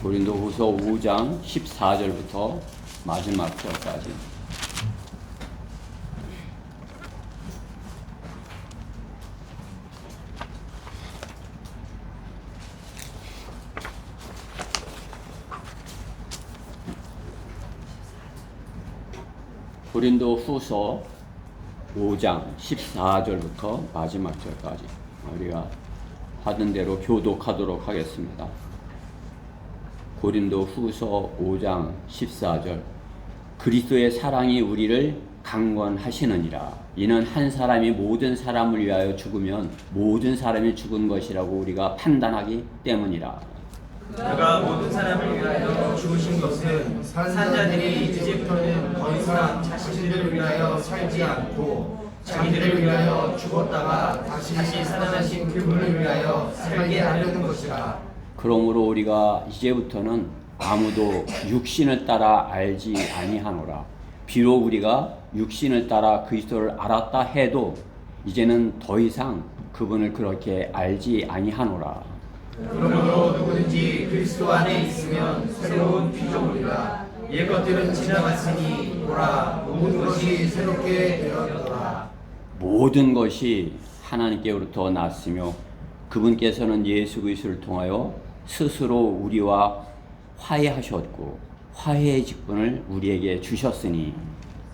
고린도후서 5장 14절부터 마지막 절까지. 고린도후서 5장 14절부터 마지막 절까지 우리가 하던 대로 교독하도록 하겠습니다. 고린도후서 5장 14절. 그리스도의 사랑이 우리를 강권하시느니라. 이는 한 사람이 모든 사람을 위하여 죽으면 모든 사람이 죽은 것이라고 우리가 판단하기 때문이라. 그가 모든 사람을 위하여 죽으신 것은 산자들이 이제부터는 더 이상 자신들을 위하여 살지 않고 자기들을 위하여 죽었다가 다시 살아나신 그분을 위하여 살게 하려는 것이라. 그러므로 우리가 이제부터는 아무도 육신을 따라 알지 아니하노라. 비록 우리가 육신을 따라 그리스도를 알았다 해도 이제는 더 이상 그분을 그렇게 알지 아니하노라. 그러므로 누구든지 그리스도 안에 있으면 새로운 피조물이라. 옛 것들은 지나갔으니 보라 모든 것이 새롭게 되었더라. 모든 것이 하나님께로부터 났으며 그분께서는 예수 그리스도를 통하여 스스로 우리와 화해하셨고 화해의 직분을 우리에게 주셨으니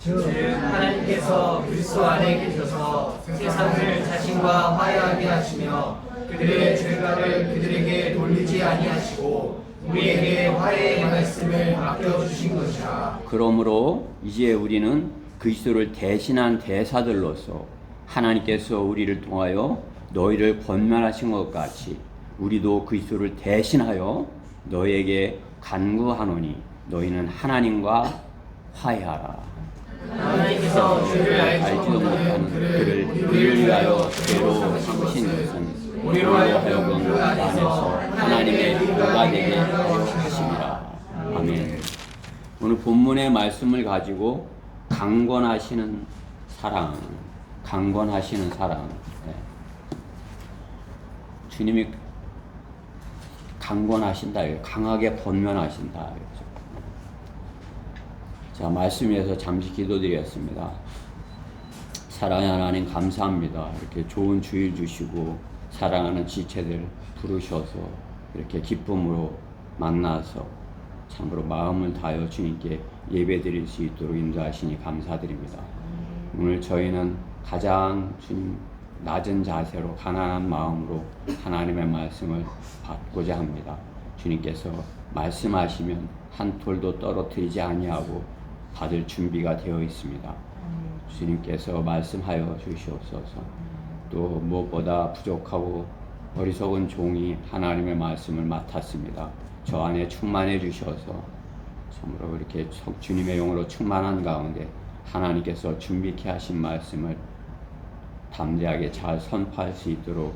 즉 하나님께서 그리스도 안에 계셔서 세상을 자신과 화해하게 하시며 그들의 죄가를 그들에게 돌리지 아니하시고 우리에게 화해의 말씀을 맡겨주신 것이라. 그러므로 이제 우리는 그리스도를 대신한 대사들로서 하나님께서 우리를 통하여 너희를 권면하신 것 같이 우리도 그리스도를 대신하여 너희에게 간구하노니 너희는 하나님과 화해하라. 하나님께서 죄를 알지도 못하는 그를 우리를 위하여 죄로 삼으신 것은 우리로 하여금 그 안에서 하나님의 의가 되게 하심이라. 아멘. 오늘 본문의 말씀을 가지고 강권하시는 사랑, 강권하시는 사랑. 네. 주님이 강권하신다, 강하게 권면하신다. 그렇죠. 자, 말씀에서 잠시 기도드리겠습니다. 사랑의 하나님 감사합니다. 이렇게 좋은 주일 주시고 사랑하는 지체들 부르셔서 이렇게 기쁨으로 만나서 참으로 마음을 다하여 주님께 예배드릴 수 있도록 인도하시니 감사드립니다. 오늘 저희는 가장 주님 낮은 자세로 가난한 마음으로 하나님의 말씀을 받고자 합니다. 주님께서 말씀하시면 한 톨도 떨어뜨리지 아니하고 받을 준비가 되어 있습니다. 주님께서 말씀하여 주시옵소서. 또 무엇보다 부족하고 어리석은 종이 하나님의 말씀을 맡았습니다. 저 안에 충만해 주셔서 참으로 이렇게 주님의 영으로 충만한 가운데 하나님께서 준비케 하신 말씀을 담대하게 잘 선포할 수 있도록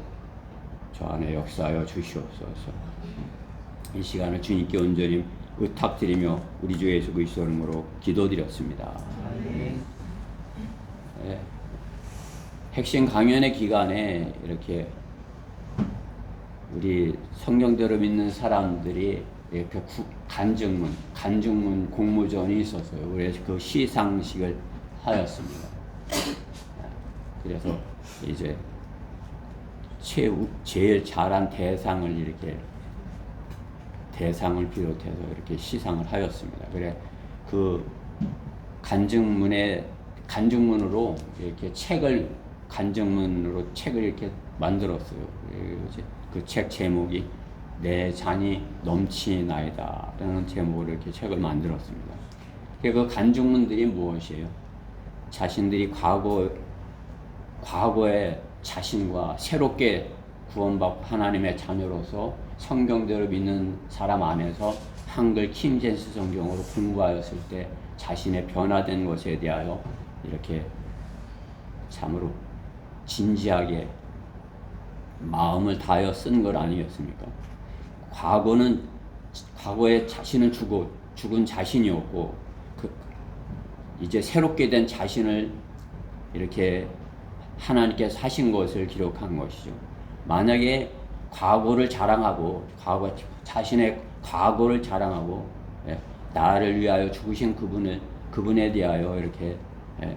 저 안에 역사하여 주시옵소서. 이 시간을 주님께 온전히 의탁드리며 우리 주 예수 그리스도 이름으로 기도드렸습니다. 네. 핵심 강연의 기간에 이렇게 우리 성경대로 믿는 사람들이 이렇게 간증문 공모전이 있었어요. 그래서 그 시상식을 하였습니다. 그래서 이제 제일 잘한 대상을 이렇게 대상을 비롯해서 이렇게 시상을 하였습니다. 그래 그 간증문으로 이렇게 간증문으로 책을 이렇게 만들었어요. 그 책 제목이 내 잔이 넘치나이다 라는 제목으로 이렇게 책을 만들었습니다. 그 간증문들이 무엇이에요? 자신들이 과거의 자신과 새롭게 구원받고 하나님의 자녀로서 성경대로 믿는 사람 안에서 한글 킹제임스 성경으로 공부하였을 때 자신의 변화된 것에 대하여 이렇게 참으로 진지하게 마음을 다하여 쓴 것 아니었습니까? 과거에 자신은 죽은 자신이었고 이제 새롭게 된 자신을 이렇게 하나님께서 하신 것을 기록한 것이죠. 만약에 과거를 자랑하고 자신의 과거를 자랑하고 예, 나를 위하여 죽으신 그분에 대하여 이렇게 예,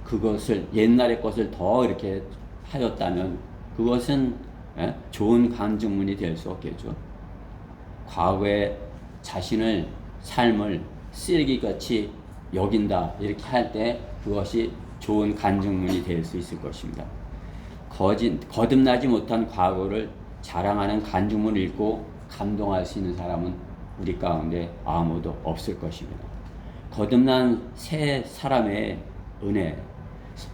그것을 옛날의 것을 더 이렇게 하였다면 그것은 예, 좋은 간증문이 될 수 없겠죠. 과거의 자신을 삶을 쓰레기같이 여긴다 이렇게 할 때 그것이 좋은 간증문이 될 수 있을 것입니다. 거듭나지 못한 과거를 자랑하는 간증문을 읽고 감동할 수 있는 사람은 우리 가운데 아무도 없을 것입니다. 거듭난 새 사람의 은혜,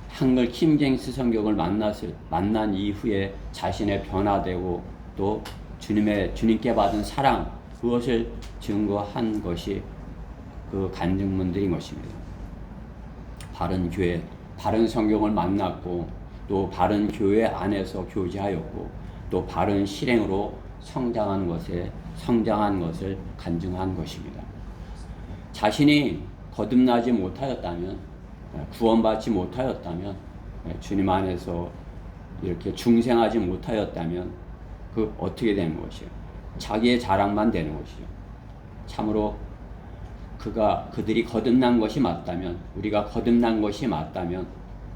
한글 킹제임스 성경을 만난 이후에 자신의 변화되고 또 주님께 받은 사랑, 그것을 증거한 것이 그 간증문들인 것입니다. 바른 교회, 바른 성경을 만났고 또 바른 교회 안에서 교제하였고 또 바른 실행으로 성장한 것을 간증한 것입니다. 자신이 거듭나지 못하였다면, 구원받지 못하였다면, 주님 안에서 이렇게 중생하지 못하였다면 그 어떻게 되는 것이에요? 자기의 자랑만 되는 것이죠. 참으로 그들이 거듭난 것이 맞다면, 우리가 거듭난 것이 맞다면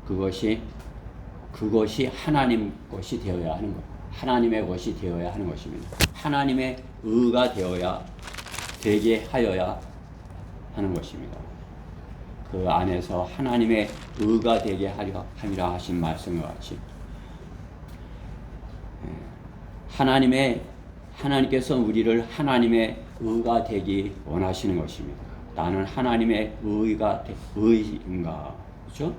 그것이 하나님 것이 되어야 하는 것, 하나님의 것이 되어야 하는 것입니다. 하나님의 의가 되게 하여야 하는 것입니다. 그 안에서 하나님의 의가 되게 함이라 하신 말씀과 같이 하나님께서 우리를 하나님의 의가 되기 원하시는 것입니다. 나는 하나님의 의인가? 그렇죠?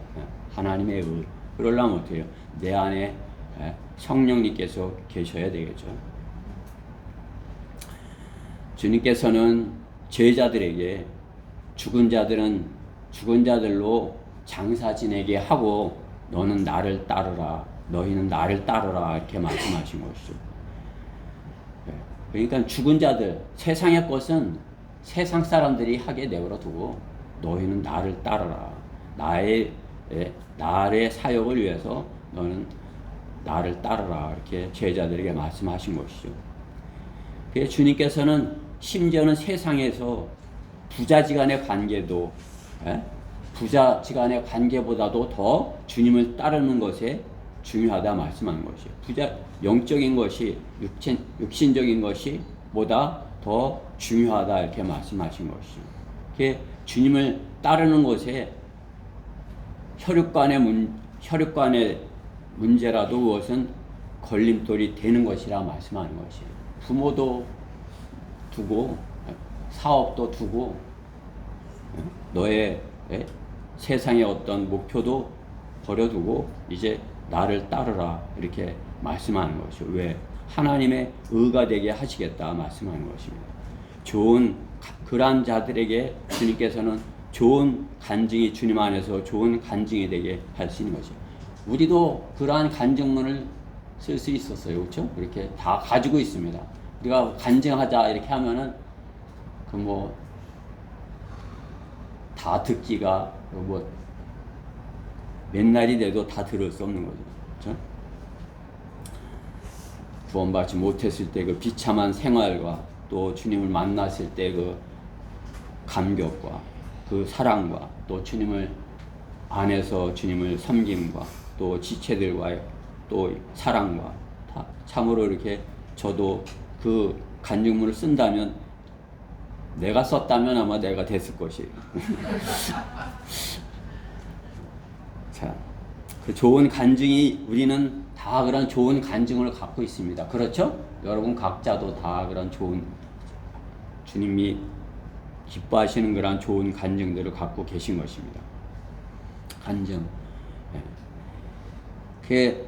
하나님의 의. 그러려면 어떻게 해요? 내 안에 성령님께서 계셔야 되겠죠. 주님께서는 제자들에게 죽은 자들은 죽은 자들로 장사 지내게 하고 너희는 나를 따르라 이렇게 말씀하신 것이죠. 그러니까 죽은 자들, 세상의 것은 세상 사람들이 하게 내버려 두고 너희는 나를 따르라. 나의 사역을 위해서 너는 나를 따르라 이렇게 제자들에게 말씀하신 것이죠. 그래서 주님께서는 심지어는 세상에서 부자지간의 관계도 부자지간의 관계보다도 더 주님을 따르는 것에 중요하다 말씀하는 것이에요. 영적인 것이 육신적인 것이 보다 더 중요하다 이렇게 말씀하신 것이죠. 그게 주님을 따르는 것에 혈육간의 문제라도 그것은 걸림돌이 되는 것이라 말씀하는 것이에요. 부모도 두고 사업도 두고 너의 세상의 어떤 목표도 버려두고 이제 나를 따르라 이렇게 말씀하는 것이죠. 왜? 하나님의 의가 되게 하시겠다 말씀하는 것입니다. 그러한 자들에게 주님께서는 좋은 간증이 주님 안에서 좋은 간증이 되게 할 수 있는 것이에요. 우리도 그러한 간증문을 쓸 수 있었어요. 그렇죠? 이렇게 다 가지고 있습니다. 우리가 간증하자 이렇게 하면은 다 듣기가 맨날이 돼도 다 들을 수 없는 거죠. 그렇죠? 구원받지 못했을 때 그 비참한 생활과 또 주님을 만났을 때 그 감격과 그 사랑과 또 주님을 안에서 주님을 섬김과 또 지체들과의 또 사랑과 다 참으로 이렇게 저도 그 간증문을 쓴다면 내가 썼다면 아마 내가 됐을 것이에요. 자, 그 좋은 간증이 우리는 다 그런 좋은 간증을 갖고 있습니다. 그렇죠? 여러분 각자도 다 그런 좋은 주님이 기뻐하시는 그런 좋은 간증들을 갖고 계신 것입니다. 간증. 그게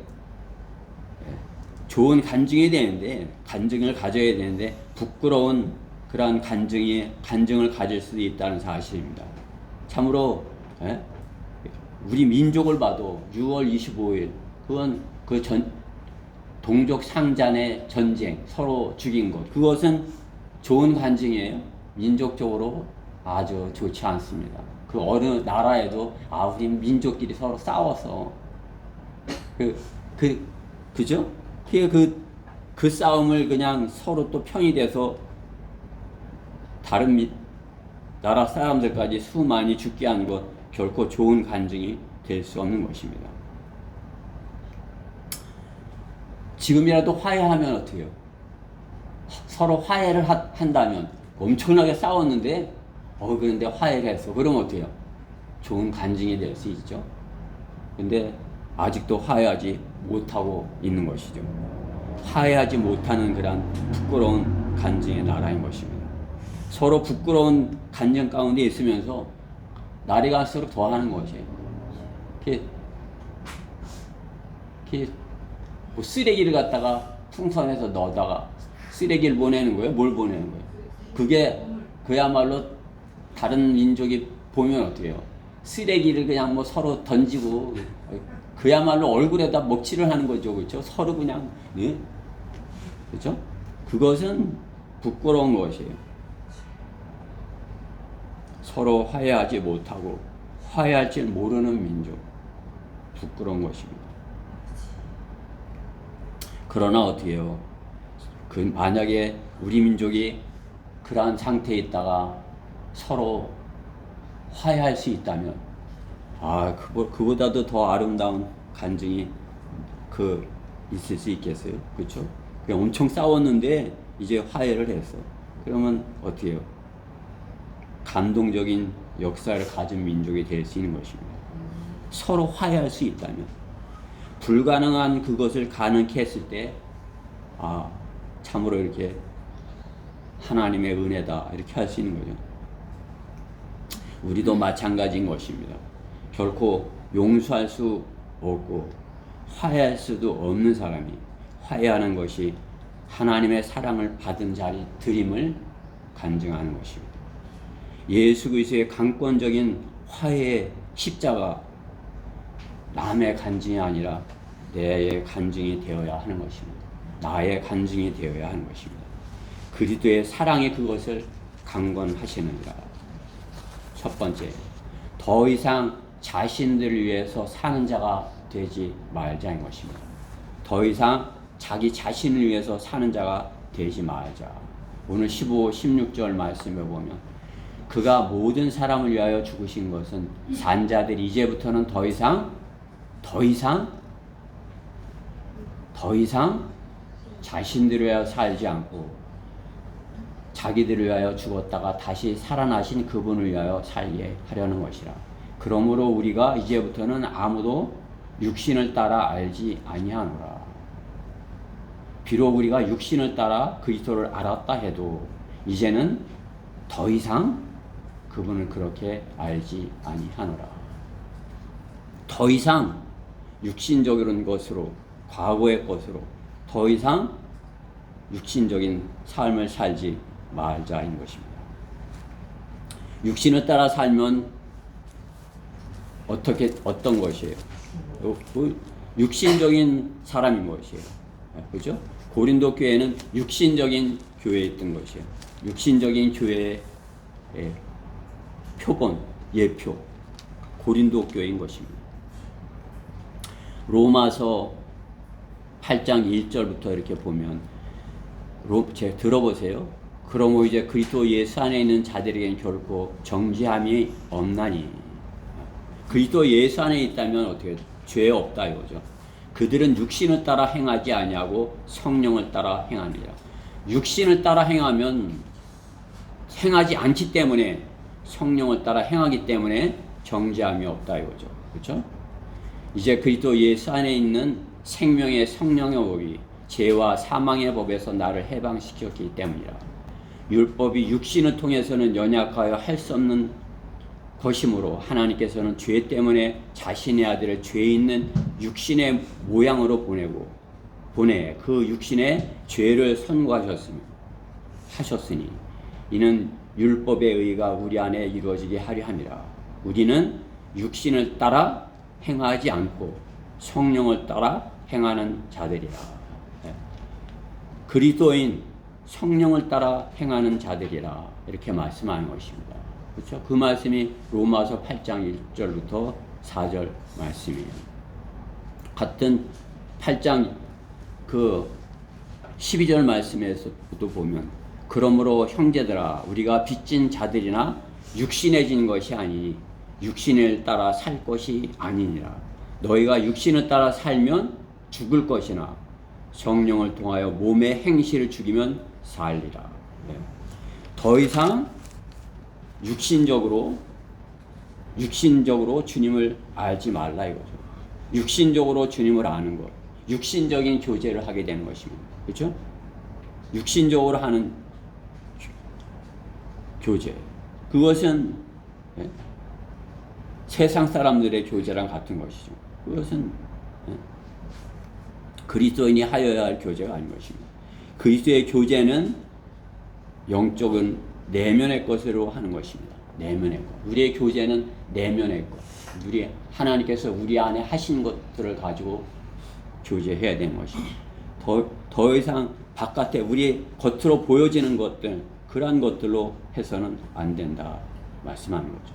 좋은 간증이 되는데 간증을 가져야 되는데 부끄러운 그러한 간증을 가질 수도 있다는 사실입니다. 참으로 우리 민족을 봐도 6월 25일 그건 동족 상잔의 전쟁 서로 죽인 것 그것은 좋은 간증이에요. 민족적으로 아주 좋지 않습니다. 그 어느 나라에도 우리 민족끼리 서로 싸워서 그죠? 그 싸움을 그냥 서로 또 편이 돼서 다른 나라 사람들까지 수많이 죽게 하는 것 결코 좋은 간증이 될 수 없는 것입니다. 지금이라도 화해하면 어떻게 해요? 서로 화해를 한다면 엄청나게 싸웠는데 그런데 화해를 했어. 그러면 어떻게 해요? 좋은 간증이 될 수 있죠. 근데 아직도 화해하지 못하고 있는 것이죠. 화해하지 못하는 그런 부끄러운 간증의 나라인 것입니다. 서로 부끄러운 간증 가운데 있으면서 날이 갈수록 더 하는 것이에요. 뭐 쓰레기를 갖다가 풍선에서 넣어다가 쓰레기를 보내는 거예요? 뭘 보내는 거예요? 그게 그야말로 다른 민족이 보면 어떻게 해요? 쓰레기를 그냥 뭐 서로 던지고 그야말로 얼굴에다 먹칠을 하는 거죠. 그렇죠? 서로 그냥 네? 그렇죠? 그것은 부끄러운 것이에요. 서로 화해하지 못하고 화해할 줄 모르는 민족, 부끄러운 것입니다. 그러나 어떻게 해요? 만약에 우리 민족이 그러한 상태에 있다가 서로 화해할 수 있다면 그보다도 더 아름다운 간증이 있을 수 있겠어요? 그렇죠? 그냥 엄청 싸웠는데 이제 화해를 했어. 그러면 어떻게 해요? 감동적인 역사를 가진 민족이 될 수 있는 것입니다. 서로 화해할 수 있다면. 불가능한 그것을 가능케 했을 때 참으로 이렇게 하나님의 은혜다 이렇게 할 수 있는 거죠. 우리도 마찬가지인 것입니다. 결코 용서할 수 없고 화해할 수도 없는 사람이 화해하는 것이 하나님의 사랑을 받은 자리 드림을 간증하는 것입니다. 예수 그리스도의 강권적인 화해의 십자가 남의 간증이 아니라 내 간증이 되어야 하는 것입니다. 나의 간증이 되어야 하는 것입니다. 그리스도의 사랑이 그것을 강권하시느니라. 첫 번째, 더 이상 자신들을 위해서 사는 자가 되지 말자인 것입니다. 더 이상 자기 자신을 위해서 사는 자가 되지 말자. 오늘 15, 16절 말씀을 보면 그가 모든 사람을 위하여 죽으신 것은 산 자들이 이제부터는 더 이상 자신들을 위하여 살지 않고 자기들을 위하여 죽었다가 다시 살아나신 그분을 위하여 살게 하려는 것이라. 그러므로 우리가 이제부터는 아무도 육신을 따라 알지 아니하노라. 비록 우리가 육신을 따라 그리스도를 알았다 해도 이제는 더 이상 그분을 그렇게 알지 아니하노라. 더 이상 육신적인 것으로, 과거의 것으로 더 이상 육신적인 삶을 살지 말자인 것입니다. 육신을 따라 살면 어떤 것이에요? 육신적인 사람인 것이에요. 그죠? 고린도 교회는 육신적인 교회였던 것이에요. 육신적인 교회의 표본, 예표, 고린도 교회인 것입니다. 로마서 8장 1절부터 이렇게 보면 들어보세요. 그러므로 이제 그리스도 예수 안에 있는 자들에게는 결코 정죄함이 없나니. 그리스도 예수 안에 있다면 어떻게 죄 없다 이거죠. 그들은 육신을 따라 행하지 아니하고 성령을 따라 행하니라. 육신을 따라 행하면 행하지 않기 때문에 성령을 따라 행하기 때문에 정죄함이 없다 이거죠. 그렇죠? 이제 그리스도 예수 안에 있는 생명의 성령의 법이 죄와 사망의 법에서 나를 해방시켰기 때문이라. 율법이 육신을 통해서는 연약하여 할 수 없는 것이므로 하나님께서는 죄 때문에 자신의 아들을 죄 있는 육신의 모양으로 보내 그 육신의 죄를 선고하셨으니 이는 율법의 의가 우리 안에 이루어지게 하려 함이라. 우리는 육신을 따라 행하지 않고 성령을 따라 행하는 자들이라. 그리스도인 성령을 따라 행하는 자들이라 이렇게 말씀하는 것입니다. 그렇죠? 그 말씀이 로마서 8장 1절부터 4절 말씀이에요. 같은 8장 그 12절 말씀에서도 보면 그러므로 형제들아 우리가 빚진 자들이나 육신에 진 것이 아니니 육신을 따라 살 것이 아니니라. 너희가 육신을 따라 살면 죽을 것이나 성령을 통하여 몸의 행실을 죽이면 살리라. 네. 더 이상 육신적으로 주님을 알지 말라 이거죠. 육신적으로 주님을 아는 것, 육신적인 교제를 하게 되는 것입니다. 그렇죠? 육신적으로 하는 교제, 그것은 세상 사람들의 교제랑 같은 것이죠. 그것은 그리스도인이 하여야 할 교제가 아닌 것입니다. 그리스도의 교제는 영적인 내면의 것으로 하는 것입니다. 내면의 것. 우리의 교제는 내면의 것. 하나님께서 우리 안에 하신 것들을 가지고 교제해야 되는 것입니다. 더 이상 바깥에 우리 겉으로 보여지는 것들, 그러한 것들로 해서는 안 된다 말씀하는 거죠.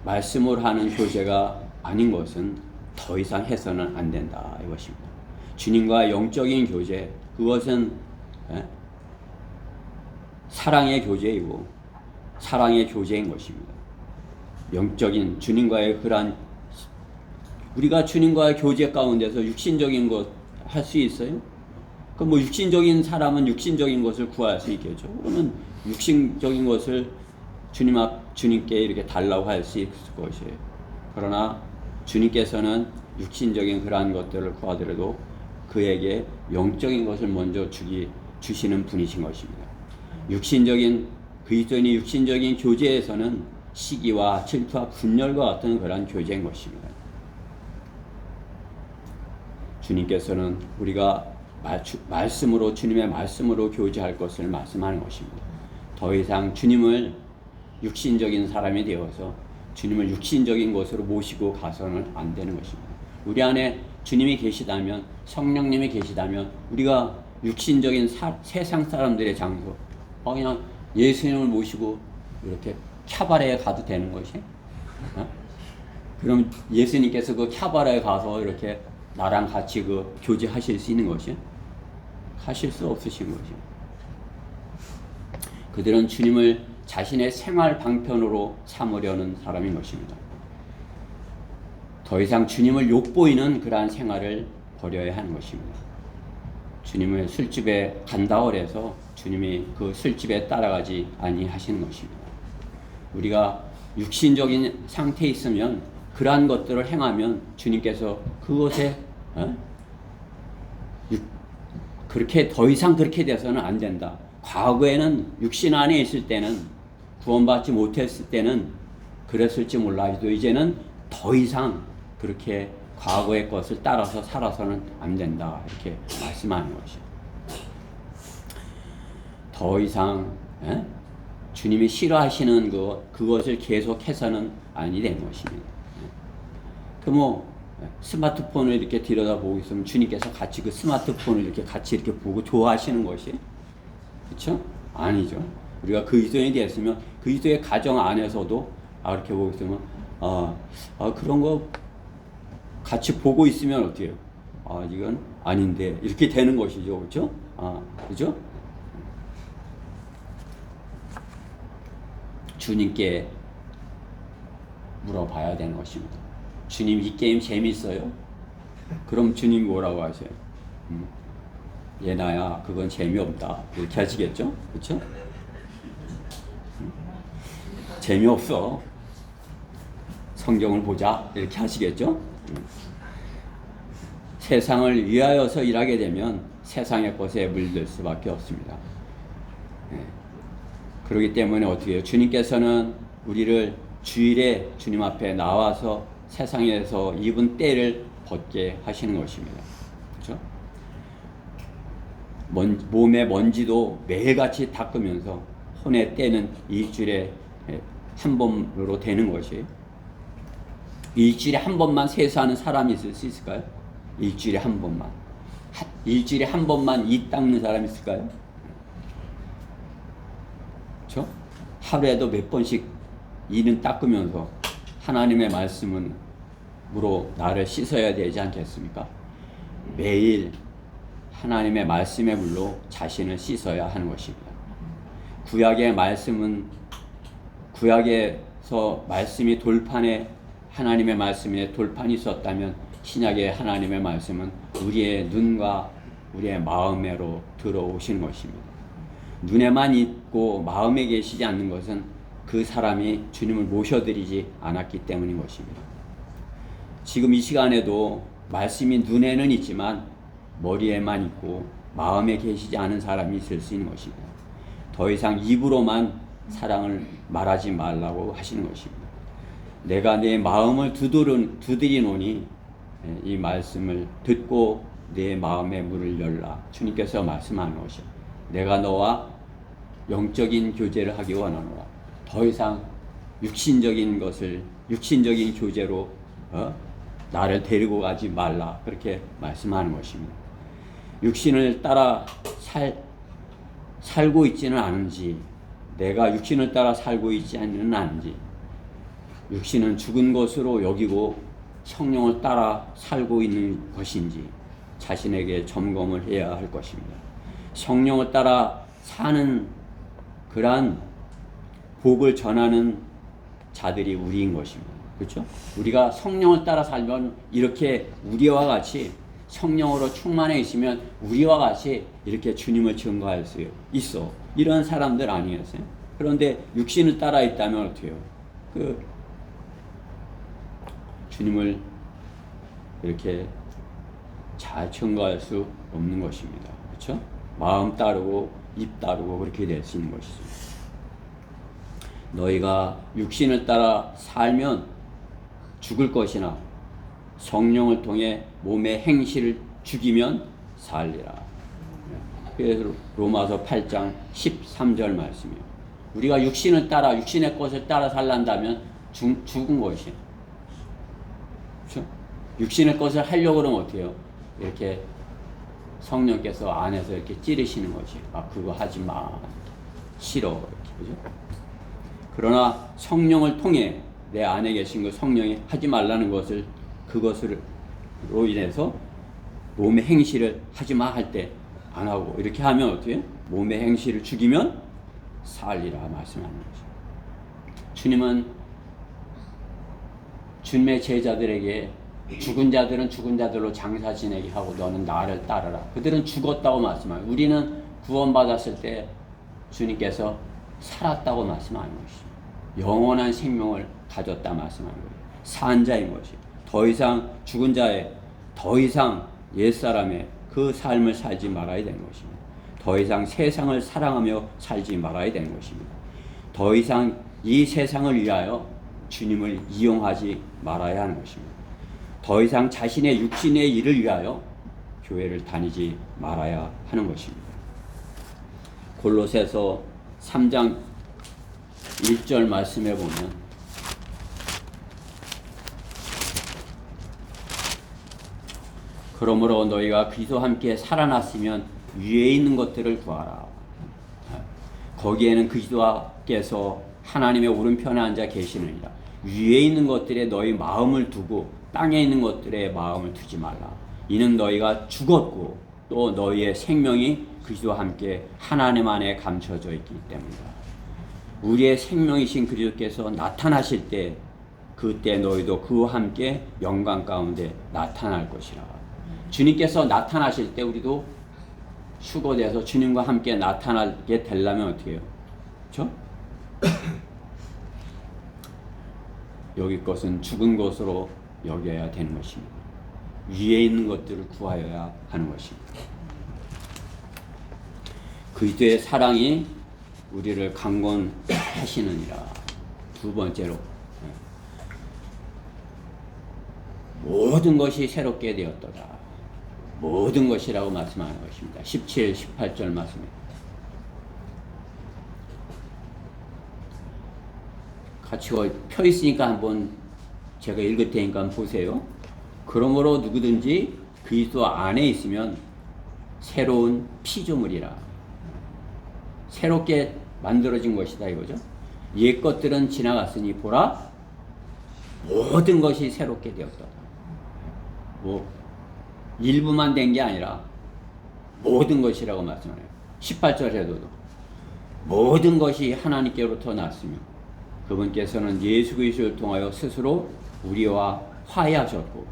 말씀을 하는 교제가 아닌 것은 더 이상 해서는 안 된다 이것입니다. 주님과 영적인 교제, 그것은 사랑의 교제이고 사랑의 교제인 것입니다. 영적인 주님과의 그러한, 우리가 주님과의 교제 가운데서 육신적인 것 할 수 있어요? 그 뭐 육신적인 사람은 육신적인 것을 구할 수 있겠죠. 그러면 육신적인 것을 주님께 이렇게 달라고 할 수 있을 것이에요. 그러나 주님께서는 육신적인 그러한 것들을 구하더라도 그에게 영적인 것을 먼저 주시는 분이신 것입니다. 그리스도인이 육신적인 교제에서는 시기와 질투와 분열과 같은 그러한 교제인 것입니다. 주님께서는 우리가 주님의 말씀으로 교제할 것을 말씀하는 것입니다. 더 이상 주님을 육신적인 사람이 되어서 주님을 육신적인 것으로 모시고 가서는 안 되는 것입니다. 우리 안에 주님이 계시다면, 성령님이 계시다면 우리가 육신적인 세상 사람들의 장소, 그냥 예수님을 모시고 이렇게 캬바레에 가도 되는 것이? 그럼 예수님께서 그 캬바레에 가서 이렇게 나랑 같이 교제하실 수 있는 것이? 하실 수 없으신 것이. 그들은 주님을 자신의 생활 방편으로 삼으려는 사람인 것입니다. 더 이상 주님을 욕보이는 그러한 생활을 버려야 하는 것입니다. 주님을 술집에 간다고 해서 주님이 그 술집에 따라가지 아니하시는 것입니다. 우리가 육신적인 상태에 있으면 그러한 것들을 행하면 주님께서 그것에 그렇게 더 이상 그렇게 돼서는 안 된다. 과거에는 육신 안에 있을 때는, 구원받지 못했을 때는 그랬을지 몰라도 이제는 더 이상 그렇게 과거의 것을 따라서 살아서는 안 된다. 이렇게 말씀하는 것이죠. 더 이상 주님이 싫어하시는 그것을 계속해서는 아니 되는 것입니다. 스마트폰을 이렇게 들여다보고 있으면 주님께서 같이 그 스마트폰을 이렇게 같이 이렇게 보고 좋아하시는 것이, 그렇죠? 아니죠. 우리가 그리스도인이 됐으면 그리스도의 가정 안에서도 이렇게 보고 있으면 그런 거 같이 보고 있으면 어때요? 이건 아닌데 이렇게 되는 것이죠, 그렇죠? 그렇죠? 주님께 물어봐야 되는 것입니다. 주님, 이 게임 재밌어요? 그럼 주님이 뭐라고 하세요? 얘나야, 그건 재미없다. 이렇게 하시겠죠? 그렇죠? 재미없어. 성경을 보자. 이렇게 하시겠죠? 세상을 위하여서 일하게 되면 세상의 것에 물들 수밖에 없습니다. 그렇기 때문에 어떻게 해요? 주님께서는 우리를 주일에 주님 앞에 나와서 세상에서 입은 때를 벗게 하시는 것입니다. 그렇죠? 몸의 먼지도 매일같이 닦으면서 혼의 때는 일주일에 한 번으로 되는 것이에요. 일주일에 한 번만 세수하는 사람이 있을 수 있을까요? 일주일에 한 번만. 일주일에 한 번만 입 닦는 사람이 있을까요? 그렇죠? 하루에도 몇 번씩 이는 닦으면서 하나님의 말씀으로 나를 씻어야 되지 않겠습니까? 매일 하나님의 말씀의 물로 자신을 씻어야 하는 것입니다. 구약의 말씀은 구약에서 말씀이 돌판에 하나님의 말씀에 돌판이 있었다면 신약의 하나님의 말씀은 우리의 눈과 우리의 마음으로 들어오시는 것입니다. 눈에만 있고 마음에 계시지 않는 것은 그 사람이 주님을 모셔드리지 않았기 때문인 것입니다. 지금 이 시간에도 말씀이 눈에는 있지만 머리에만 있고 마음에 계시지 않은 사람이 있을 수 있는 것입니다. 더 이상 입으로만 사랑을 말하지 말라고 하시는 것입니다. 내가 내 마음을 두드리노니 이 말씀을 듣고 내 마음의 문을 열라. 주님께서 말씀하는 것이요. 내가 너와 영적인 교제를 하기 원하노라. 더 이상 육신적인 교제로 나를 데리고 가지 말라. 그렇게 말씀하는 것입니다. 육신을 따라 살고 있지는 않은지, 내가 육신을 따라 살고 있지는 않은지, 육신은 죽은 것으로 여기고 성령을 따라 살고 있는 것인지 자신에게 점검을 해야 할 것입니다. 성령을 따라 사는 그러한 복을 전하는 자들이 우리인 것입니다. 그렇죠? 우리가 성령을 따라 살면 이렇게 우리와 같이 성령으로 충만해 있으면 우리와 같이 이렇게 주님을 증거할 수 있어. 이런 사람들 아니겠어요? 그런데 육신을 따라 있다면 어떻게 해요? 주님을 이렇게 잘 증거할 수 없는 것입니다. 그렇죠? 마음 따르고 입 따르고 그렇게 될 수 있는 것이죠. 너희가 육신을 따라 살면 죽을 것이나 성령을 통해 몸의 행실을 죽이면 살리라. 그래서 로마서 8장 13절 말씀이에요. 우리가 육신의 것을 따라 살란다면 죽은 것이에요. 그렇죠? 육신의 것을 하려고 그러면 어떻게 해요? 이렇게 성령께서 안에서 이렇게 찌르시는 것이, 그거 하지 마, 싫어, 이렇게. 그죠? 그러나 성령을 통해 내 안에 계신 그 성령이 하지 말라는 것을, 그것으로 인해서 몸의 행실을 하지 마 할 때 안 하고 이렇게 하면 어떻게 해요? 몸의 행실을 죽이면 살리라 말씀하는 거죠. 주님은 주님의 제자들에게 죽은 자들은 죽은 자들로 장사 지내게 하고 너는 나를 따르라. 그들은 죽었다고 말씀하고 우리는 구원받았을 때 주님께서 살았다고 말씀하는 것이죠. 영원한 생명을 가졌다 말씀하는 거예요. 산 자인 것이 더 이상 죽은 자의 더 이상 옛사람의 그 삶을 살지 말아야 되는 것입니다. 더 이상 세상을 사랑하며 살지 말아야 되는 것입니다. 더 이상 이 세상을 위하여 주님을 이용하지 말아야 하는 것입니다. 더 이상 자신의 육신의 일을 위하여 교회를 다니지 말아야 하는 것입니다. 골로새서 3장 1절 말씀에 보면 그러므로 너희가 그리스도와 함께 살아났으면 위에 있는 것들을 구하라. 거기에는 그리스도께서 하나님의 오른편에 앉아 계시느니라. 위에 있는 것들에 너희 마음을 두고 땅에 있는 것들에 마음을 두지 말라. 이는 너희가 죽었고 또 너희의 생명이 그리스도와 함께 하나님 안에 감춰져 있기 때문이다. 우리의 생명이신 그리스도께서 나타나실 때 그때 너희도 그와 함께 영광 가운데 나타날 것이라. 주님께서 나타나실 때 우리도 휴거돼서 주님과 함께 나타나게 되려면 어떻게 해요? 그렇죠? 여기 것은 죽은 것으로 여겨야 되는 것입니다. 위에 있는 것들을 구하여야 하는 것입니다. 그리스도의 사랑이 우리를 강권하시느니라. 두 번째로 모든 것이 새롭게 되었도다. 모든 것이라고 말씀하는 것입니다. 17, 18절 말씀입니다. 같이 펴 있으니까 한번 제가 읽을 테니까 한번 보세요. 그러므로 누구든지 그리스도 안에 있으면 새로운 피조물이라. 새롭게 만들어진 것이다 이거죠. 옛 것들은 지나갔으니 보라 모든 것이 새롭게 되었다. 뭐 일부만 된 게 아니라 모든 것이라고 말씀하네요. 18절에도 모든 것이 하나님께로부터 났으며 그분께서는 예수 그리스도를 통하여 스스로 우리와 화해하셨고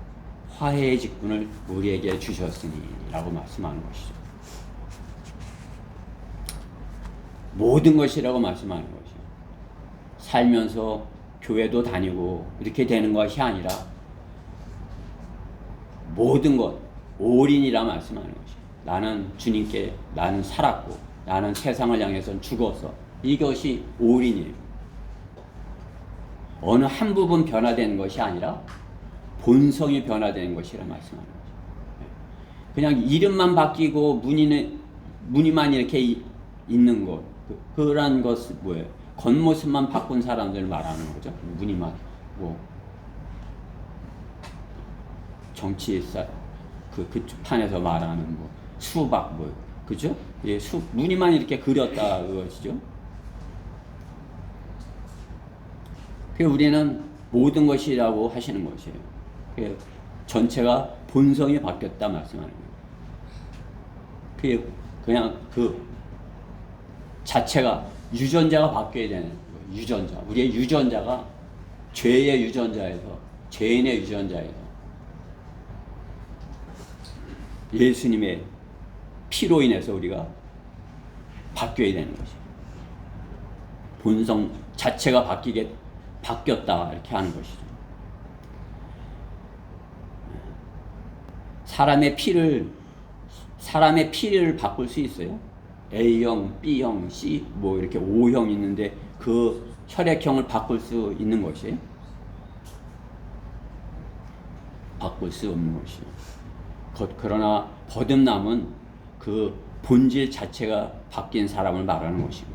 화해의 직분을 우리에게 주셨으니 라고 말씀하는 것이죠. 모든 것이라고 말씀하는 것이죠. 살면서 교회도 다니고 이렇게 되는 것이 아니라 모든 것, 올인이라 말씀하는 것이죠. 나는 주님께 나는 살았고 나는 세상을 향해서 죽어서 이것이 올인이에요. 어느 한 부분 변화되는 것이 아니라 본성이 변화되는 것이라 말씀하는 거죠. 그냥 이름만 바뀌고 무늬만 이렇게 있는 것, 그런 것은 뭐예요? 겉모습만 바꾼 사람들 말하는 거죠. 무늬만 뭐 정치사 그 판에서 말하는 뭐 수박 뭐 그죠? 예, 무늬만 이렇게 그렸다 그것이죠. 그 우리는 모든 것이라고 하시는 것이에요. 그 전체가 본성이 바뀌었다 말씀하는 거예요. 그냥 그 자체가 유전자가 바뀌어야 되는 거예요. 유전자. 우리의 유전자가 죄의 유전자에서 죄인의 유전자에서 예수님의 피로 인해서 우리가 바뀌어야 되는 것이에요. 본성 자체가 바뀌었다 이렇게 하는 것이죠. 사람의 피를 바꿀 수 있어요. A형, B형, C 뭐 이렇게 O형 있는데 그 혈액형을 바꿀 수 있는 것이에요. 바꿀 수 없는 것이에요. 그러나 거듭남은 그 본질 자체가 바뀐 사람을 말하는 것이고,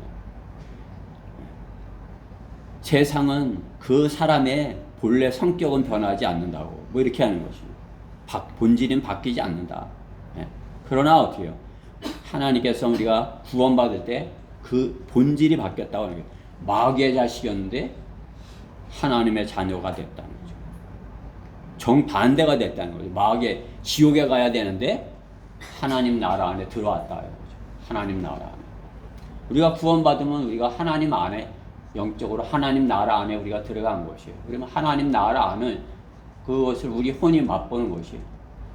세상은 그 사람의 본래 성격은 변하지 않는다고 뭐 이렇게 하는 것이고, 본질은 바뀌지 않는다. 그러나 어떻게 해요? 하나님께서 우리가 구원받을 때 그 본질이 바뀌었다고 하는 거예요. 마귀의 자식이었는데 하나님의 자녀가 됐다는 거죠. 정반대가 됐다는 거죠. 마귀의 지옥에 가야 되는데 하나님 나라 안에 들어왔다는 거죠. 하나님 나라 안에. 우리가 구원받으면 우리가 하나님 안에 영적으로 하나님 나라 안에 우리가 들어간 것이에요. 그러면 하나님 나라 안은 그것을 우리 혼이 맛보는 것이에요.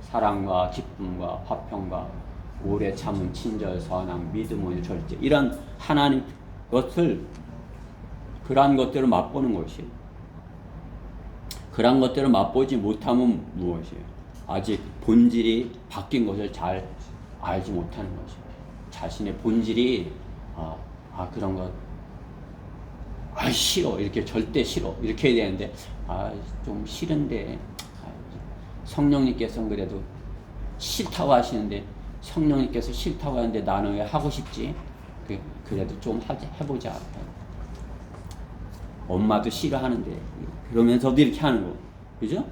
사랑과 기쁨과 화평과 오래 참은 친절, 선함, 믿음, 온유, 절제 이런 하나님 것을 그러한 것들을 맛보는 것이에요. 그러한 것들을 맛보지 못하면 무엇이에요? 아직 본질이 바뀐 것을 잘 알지 못하는 것이에요. 자신의 본질이 그런 것 싫어 이렇게 절대 싫어 이렇게 해야 되는데 좀 싫은데 성령님께서는 그래도 싫다고 하시는데 성령님께서 싫다고 하는데 나는 왜 하고 싶지? 그래도 좀 해보자. 엄마도 싫어하는데 그러면서도 이렇게 하는 거, 그죠?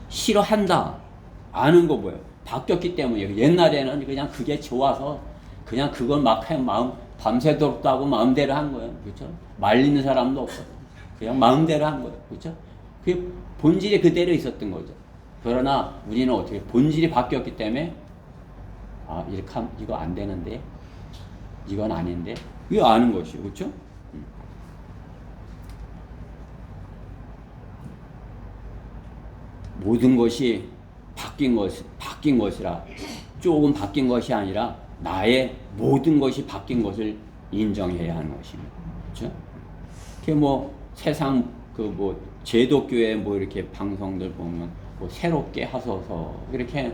싫어한다. 아는 거 뭐예요? 바뀌었기 때문이에요. 옛날에는 그냥 그게 좋아서 그냥 그걸 막 하면 밤새도록 하고 마음대로 한 거예요. 그렇죠? 말리는 사람도 없어요. 그냥 마음대로 한 거예요. 그렇죠? 그 본질이 그대로 있었던 거죠. 그러나 우리는 어떻게 본질이 바뀌었기 때문에 이렇게 하면 이거 안 되는데 이건 아닌데 이거 아는 것이요. 그렇죠? 모든 것이 바뀐 것이라 조금 바뀐 것이 아니라 나의 모든 것이 바뀐 것을 인정해야 하는 것입니다. 그렇죠? 그 뭐 세상 제도교회 이렇게 방송들 보면 새롭게 하소서 이렇게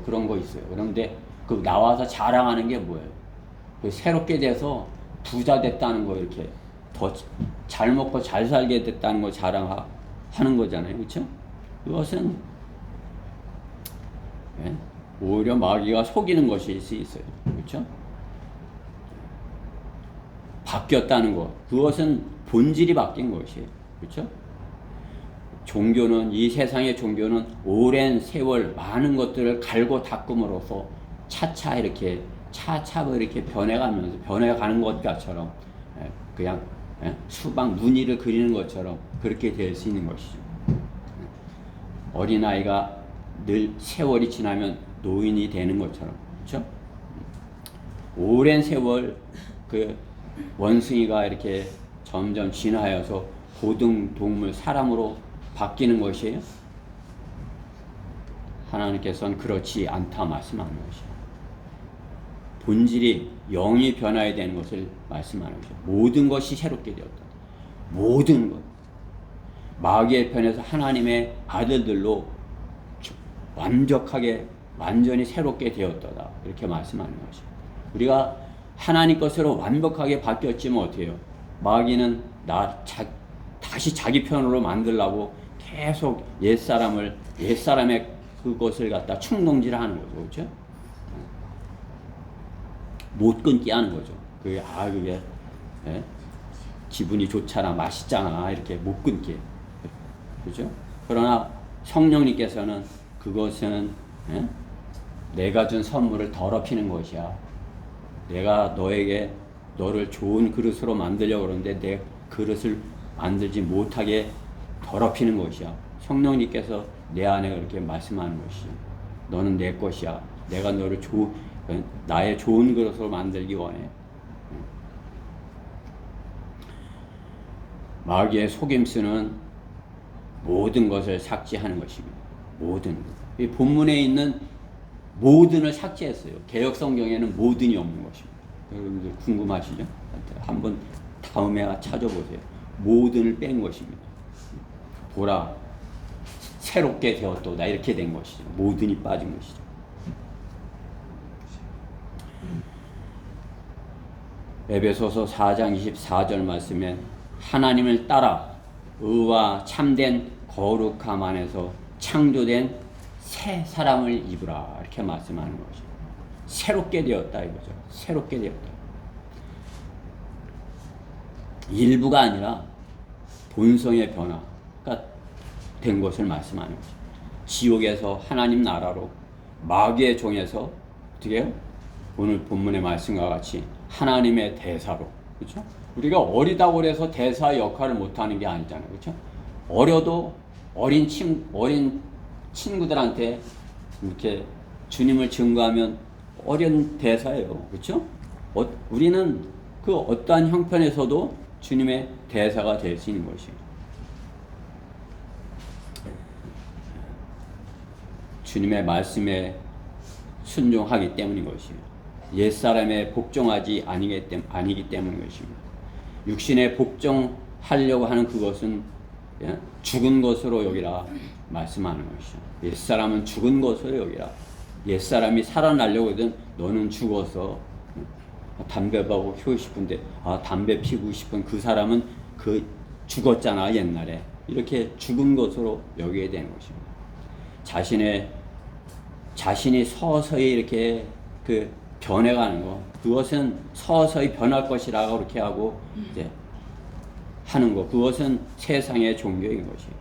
그런 거 있어요. 그런데 나와서 자랑하는 게 뭐예요? 새롭게 돼서 부자 됐다는 거 이렇게 더 잘 먹고 잘 살게 됐다는 거 자랑하는 거잖아요. 그렇죠? 그것은 오히려 마귀가 속이는 것일 수 있어요. 그렇죠? 바뀌었다는 것, 그것은 본질이 바뀐 것이에요. 그렇죠? 종교는, 이 세상의 종교는 오랜 세월 많은 것들을 갈고 닦음으로써 차차 이렇게 변해가는 것 같처럼 그냥 수박 무늬를 그리는 것처럼 그렇게 될 수 있는 것이죠. 어린아이가 늘 세월이 지나면 노인이 되는 것처럼, 그렇죠? 오랜 세월 그 원숭이가 이렇게 점점 진화하여서 고등 동물 사람으로 바뀌는 것이에요. 하나님께서는 그렇지 않다 말씀하는 것이에요. 본질이 영이 변화해야 되는 것을 말씀하는 것이에요. 모든 것이 새롭게 되었다. 모든 것. 마귀의 편에서 하나님의 아들들로 완벽하게 완전히 새롭게 되었다. 이렇게 말씀하는 것이에요. 우리가 하나님 것으로 완벽하게 바뀌었지만 어떻게 해요? 마귀는 다시 자기 편으로 만들려고 계속 옛사람의 그것을 갖다 충동질하는 거죠. 그렇죠? 못 끊게 하는 거죠. 그게 기분이 좋잖아, 맛있잖아, 이렇게 못 끊게. 그죠? 그러나 성령님께서는 그것은 내가 준 선물을 더럽히는 것이야. 내가 너를 좋은 그릇으로 만들려고 그러는데 내 그릇을 만들지 못하게 더럽히는 것이야. 성령님께서 내 안에 그렇게 말씀하는 것이죠. 너는 내 것이야. 내가 너를 나의 좋은 그릇으로 만들기 원해. 마귀의 속임수는 모든 것을 삭제하는 것입니다. 모든 것. 이 본문에 있는 모든을 삭제했어요. 개역 성경에는 모든이 없는 것입니다. 여러분들 궁금하시죠? 한번 다음에 찾아보세요. 모든을 뺀 것입니다. 보라, 새롭게 되었도다. 이렇게 된 것이죠. 모든이 빠진 것이죠. 에베소서 4장 24절 말씀에 하나님을 따라 의와 참된 거룩함 안에서 창조된 새 사람을 입으라. 이렇게 말씀하는 거죠. 새롭게 되었다 이거죠. 새롭게 되었다. 일부가 아니라 본성의 변화가 된 것을 말씀하는 거죠. 지옥에서 하나님 나라로, 마귀의 종에서 어떻게 해요? 오늘 본문의 말씀과 같이 하나님의 대사로, 그렇죠? 우리가 어리다고 해서 대사 역할을 못하는 게 아니잖아요, 그렇죠? 어려도 어린 친구들한테 이렇게 주님을 증거하면 어린 대사예요, 그렇죠? 우리는 그 어떠한 형편에서도 주님의 대사가 될 수 있는 것이에요. 주님의 말씀에 순종하기 때문인 것이에요. 옛사람에 복종하지 아니기 때문인 것입니다. 육신에 복종하려고 하는 그것은 죽은 것으로 여기라 말씀하는 것이죠. 옛사람은 죽은 것으로 여기라. 옛사람이 살아나려고 하든 너는 죽어서 담배 피우고 싶은데 담배 피우고 싶은 그 사람은 죽었잖아 옛날에. 이렇게 죽은 것으로 여기게 되는 것입니다. 자신이 서서히 이렇게 변해가는 거, 그것은 서서히 변할 것이라고 그렇게 하고 이제 하는 거, 그것은 세상의 종교인 것이에요.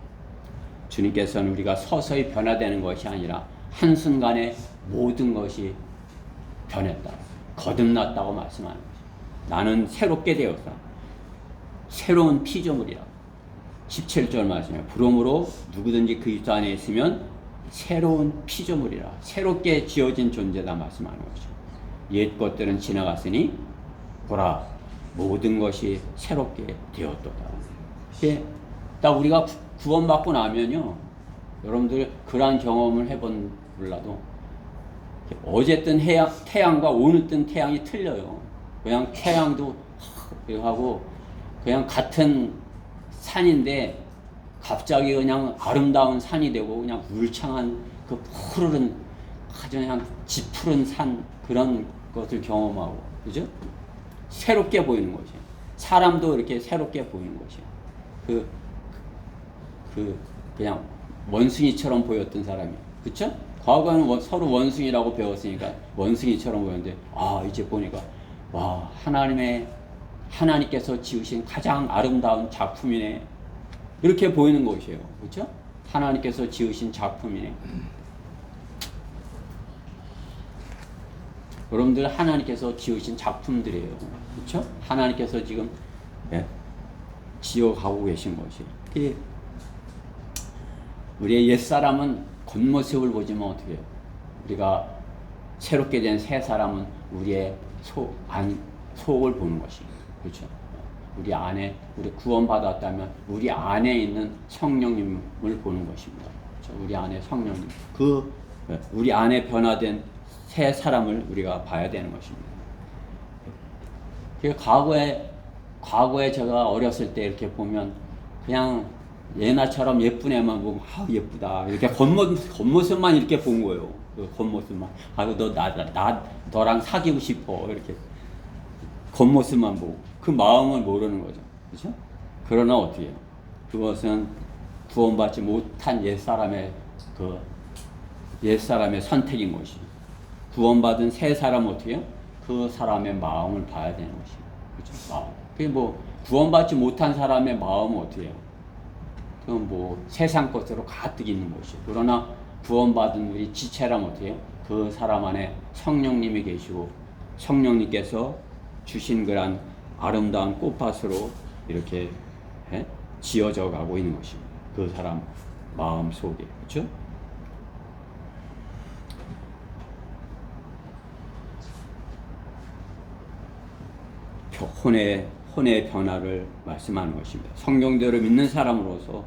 주님께서는 우리가 서서히 변화되는 것이 아니라 한순간에 모든 것이 변했다, 거듭났다고 말씀하는 것이에요. 나는 새롭게 되었다. 새로운 피조물이라. 17절 말씀에 그러므로 누구든지 그리스도 안에 있으면 새로운 피조물이라. 새롭게 지어진 존재다 말씀하는 것이죠. 옛 것들은 지나갔으니 보라 모든 것이 새롭게 되었도다. 딱 우리가 구원받고 나면요, 여러분들 그러한 경험을 해본 몰라도 어제 뜬 태양과 오늘 뜬 태양이 틀려요. 그냥 태양도 하고 그냥 같은 산인데 갑자기 그냥 아름다운 산이 되고 그냥 울창한 그 푸르른 아주 그냥 짙푸른 산, 그런 것을 경험하고, 그죠? 새롭게 보이는 것이에요. 사람도 이렇게 새롭게 보이는 것이에요. 그냥 원숭이처럼 보였던 사람이, 그쵸? 과거에는 서로 원숭이라고 배웠으니까 원숭이처럼 보였는데, 이제 보니까, 하나님께서 지으신 가장 아름다운 작품이네. 이렇게 보이는 것이에요. 그쵸? 하나님께서 지으신 작품이네. 여러분들 하나님께서 지으신 작품들이에요. 그렇죠? 하나님께서 지금 예? 지어가고 계신 것이. 우리의 옛사람은 겉모습을 보지만 어떻게 해요? 우리가 새롭게 된 새 사람은 우리의 속을 보는 것입니다. 그렇죠? 우리 안에, 우리 구원받았다면 우리 안에 있는 성령님을 보는 것입니다. 그렇죠? 우리 안에 성령님. 우리 안에 변화된 새 사람을 우리가 봐야 되는 것입니다. 과거에 제가 어렸을 때 이렇게 보면 그냥 예나처럼 예쁜 애만 보면 예쁘다 이렇게 겉모습만 이렇게 본 거예요. 그 겉모습만. 너랑 사귀고 싶어 이렇게 겉모습만 보고 그 마음을 모르는 거죠. 그렇죠? 그러나 어떻게 해요? 그것은 구원받지 못한 옛사람의 선택인 것이. 구원받은 새 사람은 어떻게 해요? 그 사람의 마음을 봐야 되는 것입니다. 그렇죠? 마음. 그게 구원받지 못한 사람의 마음은 어떻게 해요? 그건 세상 것으로 가득 있는 것이에요. 그러나 구원받은 우리 지체라면 어떻게 해요? 그 사람 안에 성령님이 계시고 성령님께서 주신 그런 아름다운 꽃밭으로 이렇게 지어져 가고 있는 것입니다. 그 사람 마음 속에. 그렇죠? 혼의 변화를 말씀하는 것입니다. 성경대로 믿는 사람으로서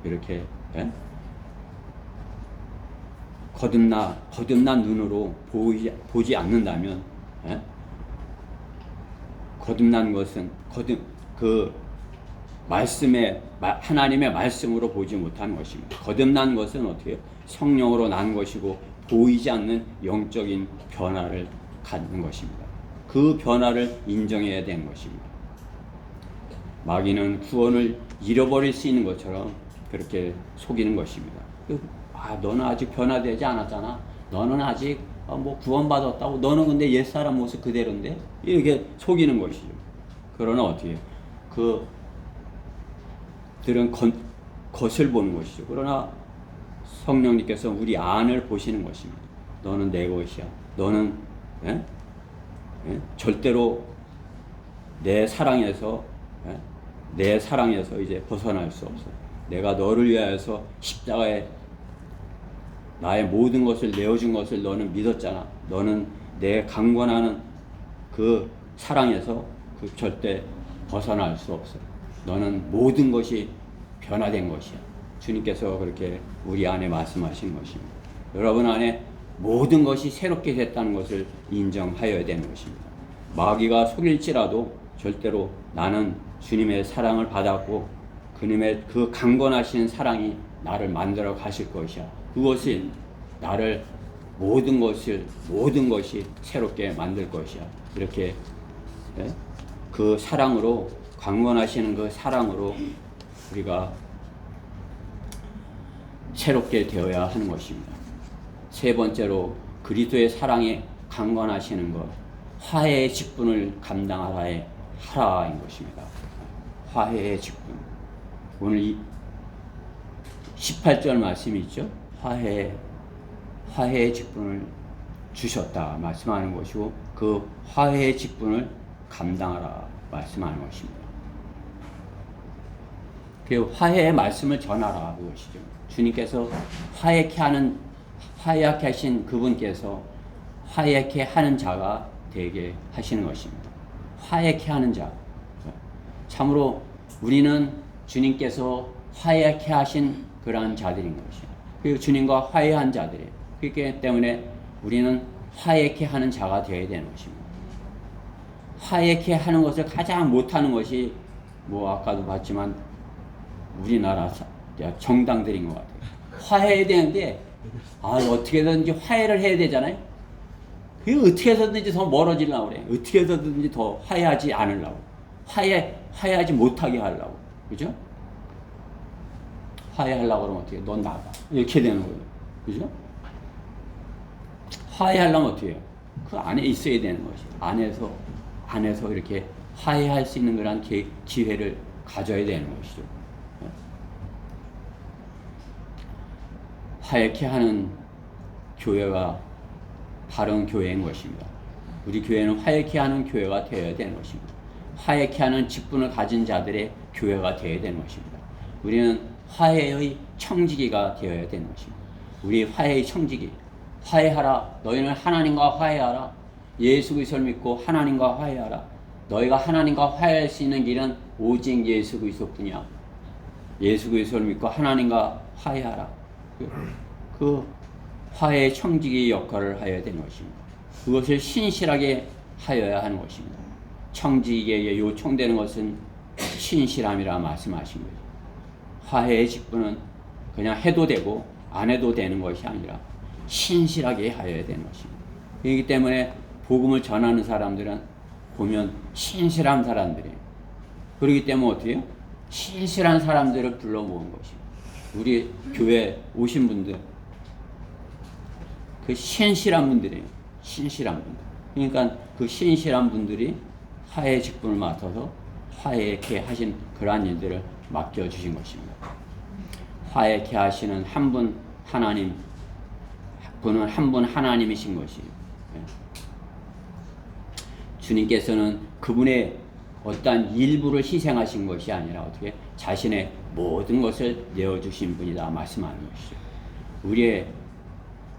이렇게 거듭난 눈으로 보지 않는다면 거듭난 것은 하나님의 말씀으로 보지 못하는 것입니다. 거듭난 것은 어떻게 성령으로 난 것이고 보이지 않는 영적인 변화를 갖는 것입니다. 그 변화를 인정해야 되는 것입니다. 마귀는 구원을 잃어버릴 수 있는 것처럼 그렇게 속이는 것입니다. 너는 아직 변화되지 않았잖아. 너는 아직 구원받았다고. 너는 근데 옛사람 모습 그대로인데 이렇게 속이는 것이죠. 그러나 어떻게 그들은 겉을 보는 것이죠. 그러나 성령님께서 우리 안을 보시는 것입니다. 너는 내 것이야. 너는 절대로 내 사랑에서 이제 벗어날 수 없어. 내가 너를 위하여서 십자가에 나의 모든 것을 내어준 것을 너는 믿었잖아. 너는 내 강권하는 그 사랑에서 절대 벗어날 수 없어. 너는 모든 것이 변화된 것이야. 주님께서 그렇게 우리 안에 말씀하신 것입니다. 여러분 안에 모든 것이 새롭게 됐다는 것을 인정하여야 되는 것입니다. 마귀가 속일지라도 절대로 나는 주님의 사랑을 받았고 그님의 그 강건하신 사랑이 나를 만들어 가실 것이야. 그것이 나를 모든 것이 새롭게 만들 것이야. 이렇게 그 사랑으로 강건하시는 그 사랑으로 우리가 새롭게 되어야 하는 것입니다. 세 번째로 그리스도의 사랑에 강건하시는 것, 화해의 직분을 감당하라인 것입니다. 화해의 직분. 오늘 이 18절 말씀이 있죠. 화해의 직분을 주셨다 말씀하는 것이고 그 화해의 직분을 감당하라 말씀하는 것입니다. 그 화해의 말씀을 전하라 그것이죠. 주님께서 화해케 하신 그분께서 화해케 하는 자가 되게 하시는 것입니다. 화해케 하는 자. 참으로 우리는 주님께서 화해케 하신 그러한 자들인 것이에요. 그리고 주님과 화해한 자들이에요. 그렇기 때문에 우리는 화해케 하는 자가 되어야 되는 것입니다. 화해케 하는 것을 가장 못하는 것이 아까도 봤지만 우리나라 정당들인 것 같아요. 화해해야 되는데 어떻게든지 화해를 해야 되잖아요. 그게 어떻게 해서든지 더 멀어지려고 그래. 어떻게 해서든지 더 화해하지 않으려고. 화해하지 못하게 하려고. 그죠? 화해하려고 그러면 어떻게 해? 넌 나가. 이렇게 되는 거예요. 그죠? 화해하려면 어떻게 해요? 그 안에 있어야 되는 것이. 안에서 이렇게 화해할 수 있는 그런 기회를 가져야 되는 것이죠. 화해케 하는 교회가 바른 교회인 것입니다. 우리 교회는 화해케 하는 교회가 되어야 되는 것입니다. 화해케 하는 직분을 가진 자들의 교회가 되어야 되는 것입니다. 우리는 화해의 청지기가 되어야 되는 것입니다. 우리 화해의 청지기. 화해하라. 너희는 하나님과 화해하라. 예수 그리스도를 믿고 하나님과 화해하라. 너희가 하나님과 화해할 수 있는 길은 오직 예수 그리스도뿐이야. 예수 그리스도를 믿고 하나님과 화해하라. 그 화해의 청지기 역할을 하여야 되는 것입니다. 그것을 신실하게 하여야 하는 것입니다. 청지기에게 요청되는 것은 신실함이라 말씀하신 거죠. 화해의 직분은 그냥 해도 되고 안 해도 되는 것이 아니라 신실하게 하여야 되는 것입니다. 그렇기 때문에 복음을 전하는 사람들은 보면 신실한 사람들이에요. 그렇기 때문에 어떻게 해요? 신실한 사람들을 불러 모은 것입니다. 우리 교회 오신 분들, 그 신실한 분들이에요. 신실한 분들. 그러니까 그 신실한 분들이 화해 직분을 맡아서 화해케 하신 그러한 일들을 맡겨주신 것입니다. 화해케 하시는 한 분 하나님, 분은 한 분 하나님이신 것이에요. 주님께서는 그분의 어떠한 일부를 희생하신 것이 아니라 어떻게 자신의 모든 것을 내어주신 분이다 말씀하는 것이죠. 우리의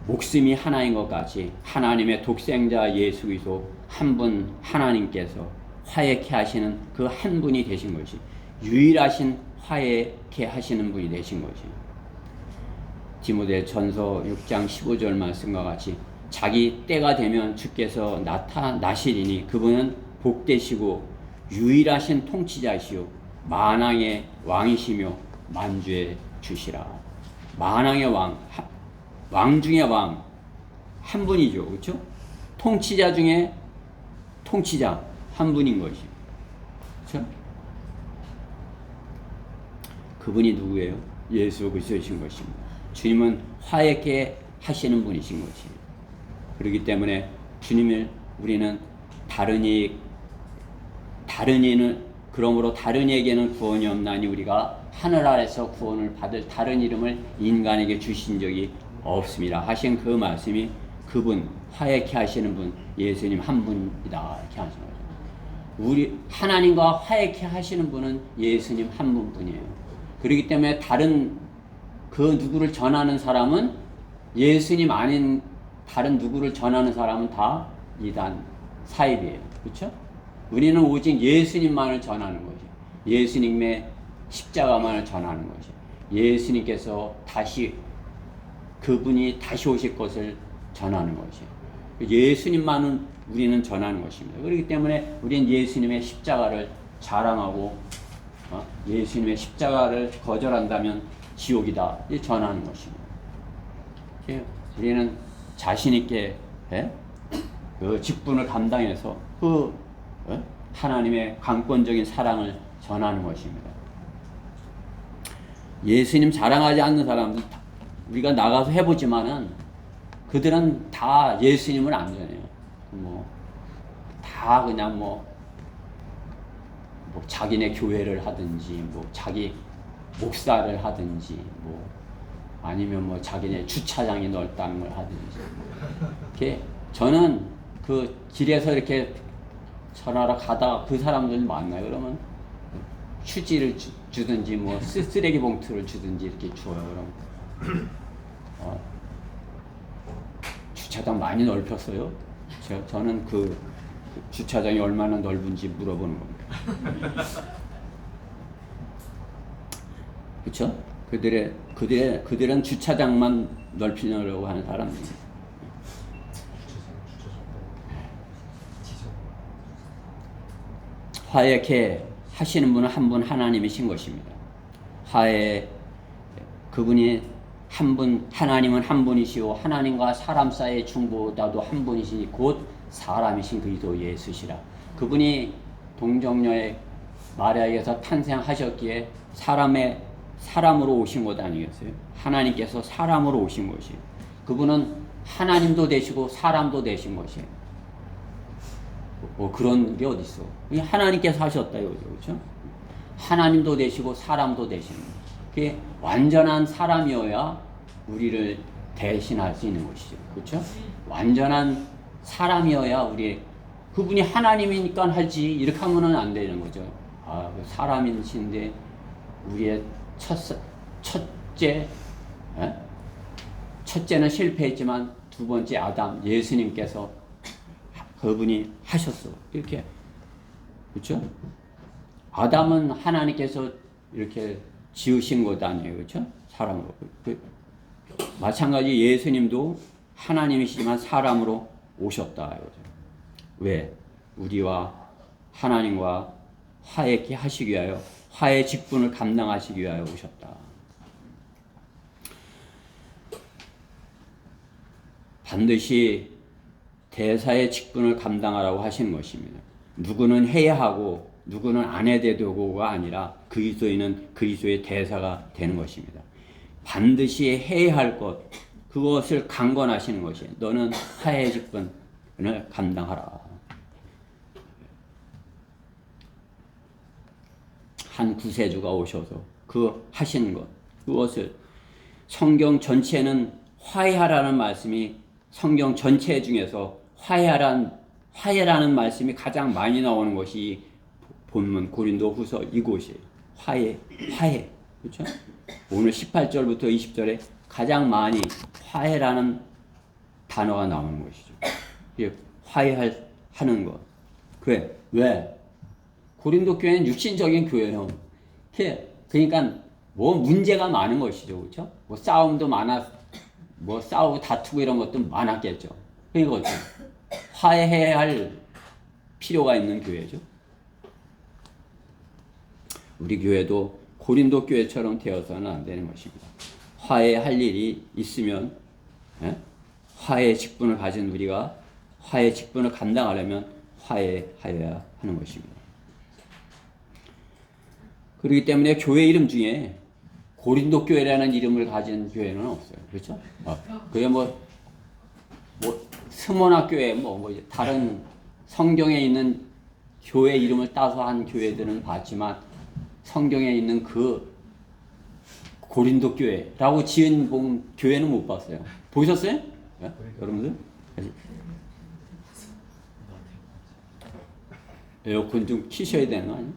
목숨이 하나인 것 같이 하나님의 독생자 예수 그리스도 한 분 하나님께서 화해케 하시는 그 한 분이 되신 것이 유일하신 화해케 하시는 분이 되신 것이 디모데 전서 6장 15절 말씀과 같이 자기 때가 되면 주께서 나타나시리니 그분은 복되시고 유일하신 통치자시요 만왕의 왕이시며 만주의 주시라. 만왕의 왕 중에 왕 한 분이죠. 그렇죠? 통치자 중에 통치자 한 분인 것이. 그렇죠? 그분이 누구예요? 예수 그리스도이신 것입니다. 주님은 화해케 하시는 분이신 것이에요. 그렇기 때문에 주님을 우리는 다른 이는 그러므로 다른 이에게는 구원이 없나니 우리가 하늘 아래서 구원을 받을 다른 이름을 인간에게 주신 적이 없습니다. 하신 그 말씀이 그분 화해케 하시는 분 예수님 한 분이다 이렇게 하신 거죠. 우리 하나님과 화해케 하시는 분은 예수님 한 분뿐이에요. 그렇기 때문에 다른 그 누구를 전하는 사람은 예수님 아닌 다른 누구를 전하는 사람은 다 이단 사입이에요. 그렇죠? 우리는 오직 예수님만을 전하는 거죠. 예수님의 십자가만을 전하는 거죠. 예수님께서 그분이 다시 오실 것을 전하는 것이에요. 예수님만은 우리는 전하는 것입니다. 그렇기 때문에 우리는 예수님의 십자가를 자랑하고 예수님의 십자가를 거절한다면 지옥이다 전하는 것입니다. 우리는 자신 있게 그 직분을 감당해서 그 하나님의 강권적인 사랑을 전하는 것입니다. 예수님 자랑하지 않는 사람들 우리가 나가서 해보지만은 그들은 다 예수님을 안 전해요. 다 그냥 자기네 교회를 하든지 자기 목사를 하든지 아니면 자기네 주차장이 넓다는 걸 하든지 이렇게 저는 그 길에서 이렇게 전하러 가다가 그 사람들 만나요. 그러면 휴지를 주든지 쓰레기 봉투를 주든지 이렇게 줘요. 그럼 주차장 많이 넓혔어요. 저는 그 주차장이 얼마나 넓은지 물어보는 겁니다. 그렇죠? 그들은 주차장만 넓히려고 하는 사람들입니다. 화해케 하시는 분은 한 분 하나님이신 것입니다. 그분이 한 분, 하나님은 한 분이시오 하나님과 사람 사이의 중보다도 한 분이시니 곧 사람이신 그리스도 예수시라. 그분이 동정녀의 마리아에게서 탄생하셨기에 사람으로 오신 것 아니겠어요? 하나님께서 사람으로 오신 것이에요. 그분은 하나님도 되시고 사람도 되신 것이에요. 그런 게 어디 있어? 하나님께서 하셨다 이거죠, 그렇죠? 하나님도 되시고 사람도 되시는 거예요. 그게 완전한 사람이어야 우리를 대신할 수 있는 것이죠, 그렇죠? 완전한 사람이어야 그분이 하나님이니까 하지 이렇게 하면은 안 되는 거죠. 아, 사람이신데 우리의 첫째, 에? 첫째는 실패했지만 두 번째 아담 예수님께서 그분이 하셨어. 이렇게 그렇죠? 아담은 하나님께서 이렇게 지으신 것 아니에요, 그렇죠? 사람으로. 마찬가지 예수님도 하나님이시지만 사람으로 오셨다. 이거죠. 왜? 우리와 하나님과 화해케 하시기 위하여 화해 직분을 감당하시기 위하여 오셨다. 반드시 대사의 직분을 감당하라고 하시는 것입니다. 누구는 해야 하고 누구는 안 해야 되고가 아니라 그리스도인은 그리스도의 대사가 되는 것입니다. 반드시 해야 할 것, 그것을 강권하시는 것이에요. 너는 화해의 직분을 감당하라. 한 구세주가 오셔서 그 하신 것, 그것을 성경 전체는 화해하라는 말씀이 성경 전체 중에서 화해라는 말씀이 가장 많이 나오는 것이 본문 고린도후서 이곳이에요. 화해. 그렇죠? 오늘 18절부터 20절에 가장 많이 화해라는 단어가 나오는 것이죠. 화해하는 것. 왜? 고린도 교회는 육신적인 교회예요. 그러니까 뭐 문제가 많은 것이죠. 그렇죠? 뭐 싸움도 뭐 싸우고 다투고 이런 것도 많았겠죠. 그러니까 화해해야 할 필요가 있는 교회죠. 우리 교회도 고린도 교회처럼 되어서는 안 되는 것입니다. 화해할 일이 있으면 화해 직분을 가진 우리가 화해 직분을 감당하려면 화해하여야 하는 것입니다. 그렇기 때문에 교회 이름 중에 고린도 교회라는 이름을 가진 교회는 없어요. 그렇죠? 그게 뭐 스모나 교회 다른 성경에 있는 교회 이름을 따서 한 교회들은 봤지만 성경에 있는 그 고린도 교회라고 지은 교회는 못 봤어요. 보셨어요? 네? 여러분들? 에어컨 좀 키셔야 되는 거 아니에요?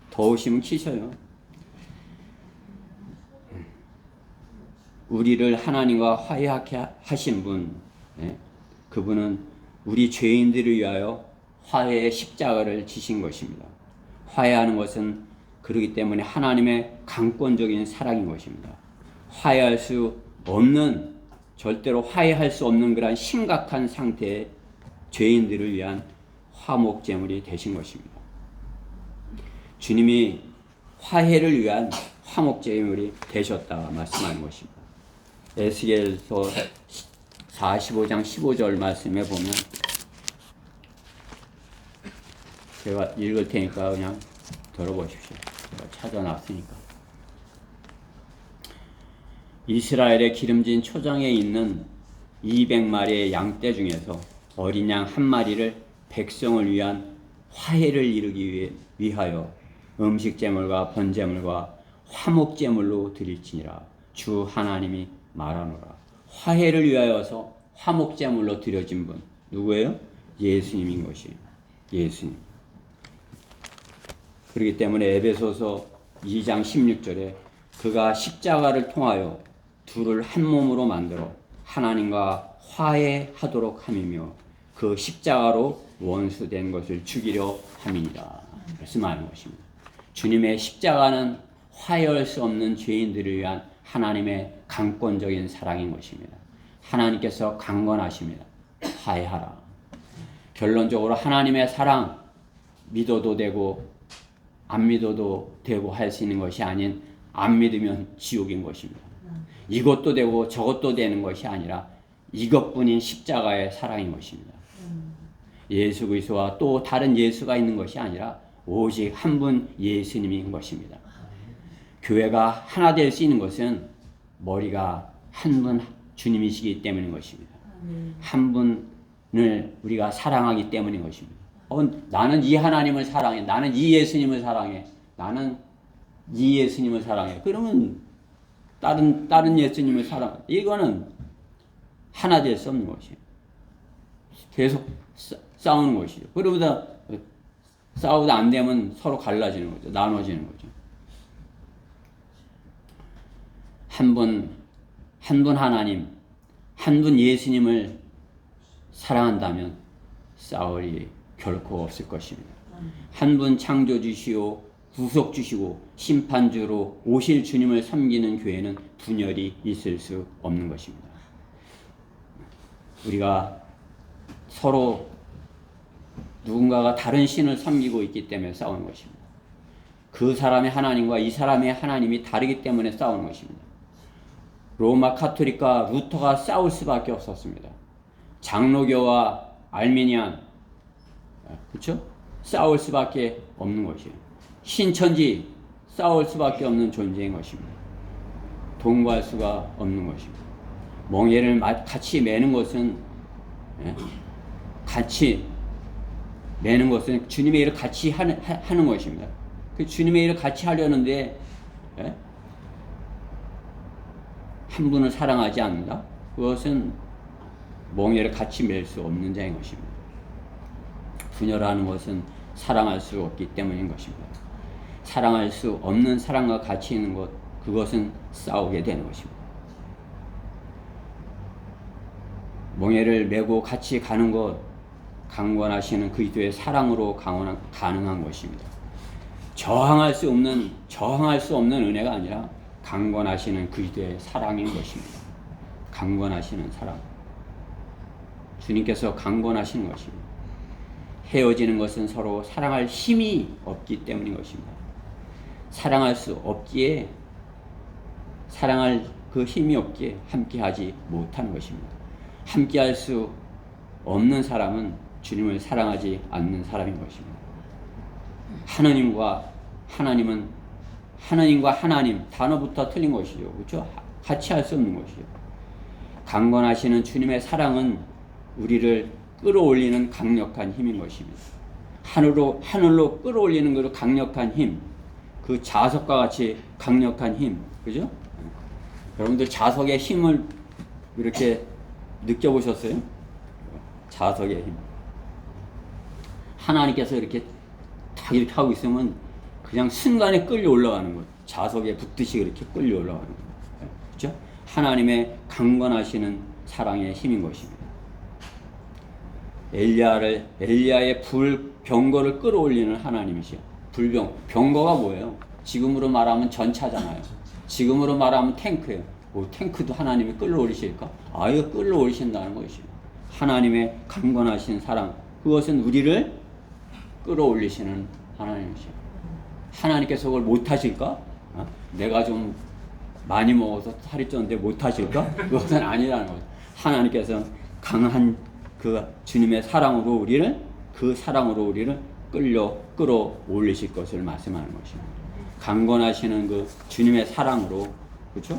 더우시면 키셔요. 우리를 하나님과 화해하게 하신 분, 그분은 우리 죄인들을 위하여 화해의 십자가를 지신 것입니다. 화해하는 것은 그렇기 때문에 하나님의 강권적인 사랑인 것입니다. 절대로 화해할 수 없는 그런 심각한 상태의 죄인들을 위한 화목제물이 되신 것입니다. 주님이 화해를 위한 화목제물이 되셨다 말씀하는 것입니다. 에스겔서 45장 15절 말씀에 보면 제가 읽을 테니까 그냥 들어보십시오. 제가 찾아놨으니까. 이스라엘의 기름진 초장에 있는 200마리의 양떼 중에서 어린 양 한 마리를 백성을 위한 화해를 이루기 위하여 음식제물과 번제물과 화목제물로 드릴지니라. 주 하나님이 말하노라. 화해를 위하여서 화목제물로 드려진 분 누구예요? 예수님인 것이에요. 예수님. 그렇기 때문에 에베소서 2장 16절에 그가 십자가를 통하여 둘을 한 몸으로 만들어 하나님과 화해하도록 함이며 그 십자가로 원수된 것을 죽이려 함이니라 말씀하는 것입니다. 주님의 십자가는 화해할 수 없는 죄인들을 위한 하나님의 강권적인 사랑인 것입니다. 하나님께서 강권하십니다. 화해하라. 결론적으로 하나님의 사랑 믿어도 되고 안 믿어도 되고 할 수 있는 것이 아닌 안 믿으면 지옥인 것입니다. 이것도 되고 저것도 되는 것이 아니라 이것뿐인 십자가의 사랑인 것입니다. 예수 그리스도와 또 다른 예수가 있는 것이 아니라 오직 한 분 예수님인 것입니다. 교회가 하나 될 수 있는 것은 머리가 한 분 주님이시기 때문인 것입니다. 한 분을 우리가 사랑하기 때문인 것입니다. 나는 이 하나님을 사랑해. 나는 이 예수님을 사랑해. 나는 이 예수님을 사랑해. 그러면 다른 예수님을 이거는 하나 될 수 없는 것이에요. 계속 싸우는 것이죠. 그러다 싸우다 안 되면 서로 갈라지는 거죠. 나눠지는 거죠. 한 분 하나님, 한 분 예수님을 사랑한다면 싸울 일이 결코 없을 것입니다. 한 분 창조주시오, 구속주시고 심판주로 오실 주님을 섬기는 교회는 분열이 있을 수 없는 것입니다. 우리가 서로 누군가가 다른 신을 섬기고 있기 때문에 싸우는 것입니다. 그 사람의 하나님과 이 사람의 하나님이 다르기 때문에 싸우는 것입니다. 로마 카톨릭과 루터가 싸울 수밖에 없었습니다. 장로교와 알미니안, 그렇죠? 싸울 수밖에 없는 것이에요. 신천지 싸울 수밖에 없는 존재인 것입니다. 동거할 수가 없는 것입니다. 멍에를 같이 매는 것은 같이 매는 것은 주님의 일을 같이 하는 것입니다. 그 주님의 일을 같이 하려는데 한 분을 사랑하지 않는다? 그것은 멍에를 같이 맬 수 없는 자인 것입니다. 분열하는 것은 사랑할 수 없기 때문인 것입니다. 사랑할 수 없는 사랑과 같이 있는 것, 그것은 싸우게 되는 것입니다. 멍에를 메고 같이 가는 것, 강권하시는 그리스도의 사랑으로 가능한 것입니다. 저항할 수 없는 은혜가 아니라 강권하시는 그리스도의 사랑인 것입니다. 강권하시는 사랑. 주님께서 강권하시는 것입니다. 헤어지는 것은 서로 사랑할 힘이 없기 때문인 것입니다. 사랑할 수 없기에, 사랑할 그 힘이 없기에 함께하지 못하는 것입니다. 함께할 수 없는 사람은 주님을 사랑하지 않는 사람인 것입니다. 하나님과 하나님 단어부터 틀린 것이죠. 그렇죠? 같이 할 수 없는 것이죠. 강권하시는 주님의 사랑은 우리를 끌어올리는 강력한 힘인 것입니다. 하늘로 끌어올리는 그 강력한 힘, 그 자석과 같이 강력한 힘, 그죠? 여러분들 자석의 힘을 이렇게 느껴보셨어요? 자석의 힘. 하나님께서 이렇게 다 이렇게 하고 있으면 그냥 순간에 끌려 올라가는 것. 자석에 붙듯이 그렇게 끌려 올라가는 것. 그렇죠? 하나님의 강권하시는 사랑의 힘인 것입니다. 엘리야의 병거를 끌어올리는 하나님이시요. 병거가 뭐예요? 지금으로 말하면 전차잖아요. 지금으로 말하면 탱크예요. 탱크도 하나님이 끌어올리실까? 아예 끌어올리신다는 것이죠. 하나님의 강권하신 사랑, 그것은 우리를 끌어올리시는 하나님이시요. 하나님께서 그걸 못하실까? 내가 좀 많이 먹어서 살이 쪘는데 못하실까? 그것은 아니라는 거죠. 하나님께서 강한 그 주님의 사랑으로 그 사랑으로 우리를 끌어올리실 것을 말씀하는 것입니다. 강권하시는 그 주님의 사랑으로, 그렇죠?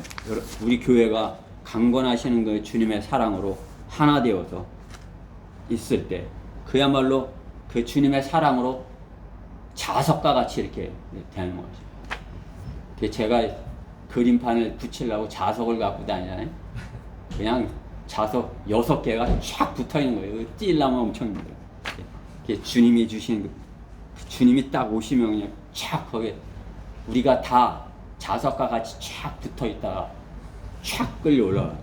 우리 교회가 강권하시는 그 주님의 사랑으로 하나 되어서 있을 때, 그야말로 그 주님의 사랑으로 자석과 같이 이렇게 되는 것이죠. 제가 그림판을 붙이려고 자석을 갖고 다니잖아요. 그냥 자석 6개가 쫙 붙어 있는 거예요. 띄려면 엄청 힘들어요. 주님이 주신, 주님이 딱 오시면 그냥 쫙 거기에 우리가 다 자석과 같이 쫙 붙어 있다가 쫙 끌려 올라가요.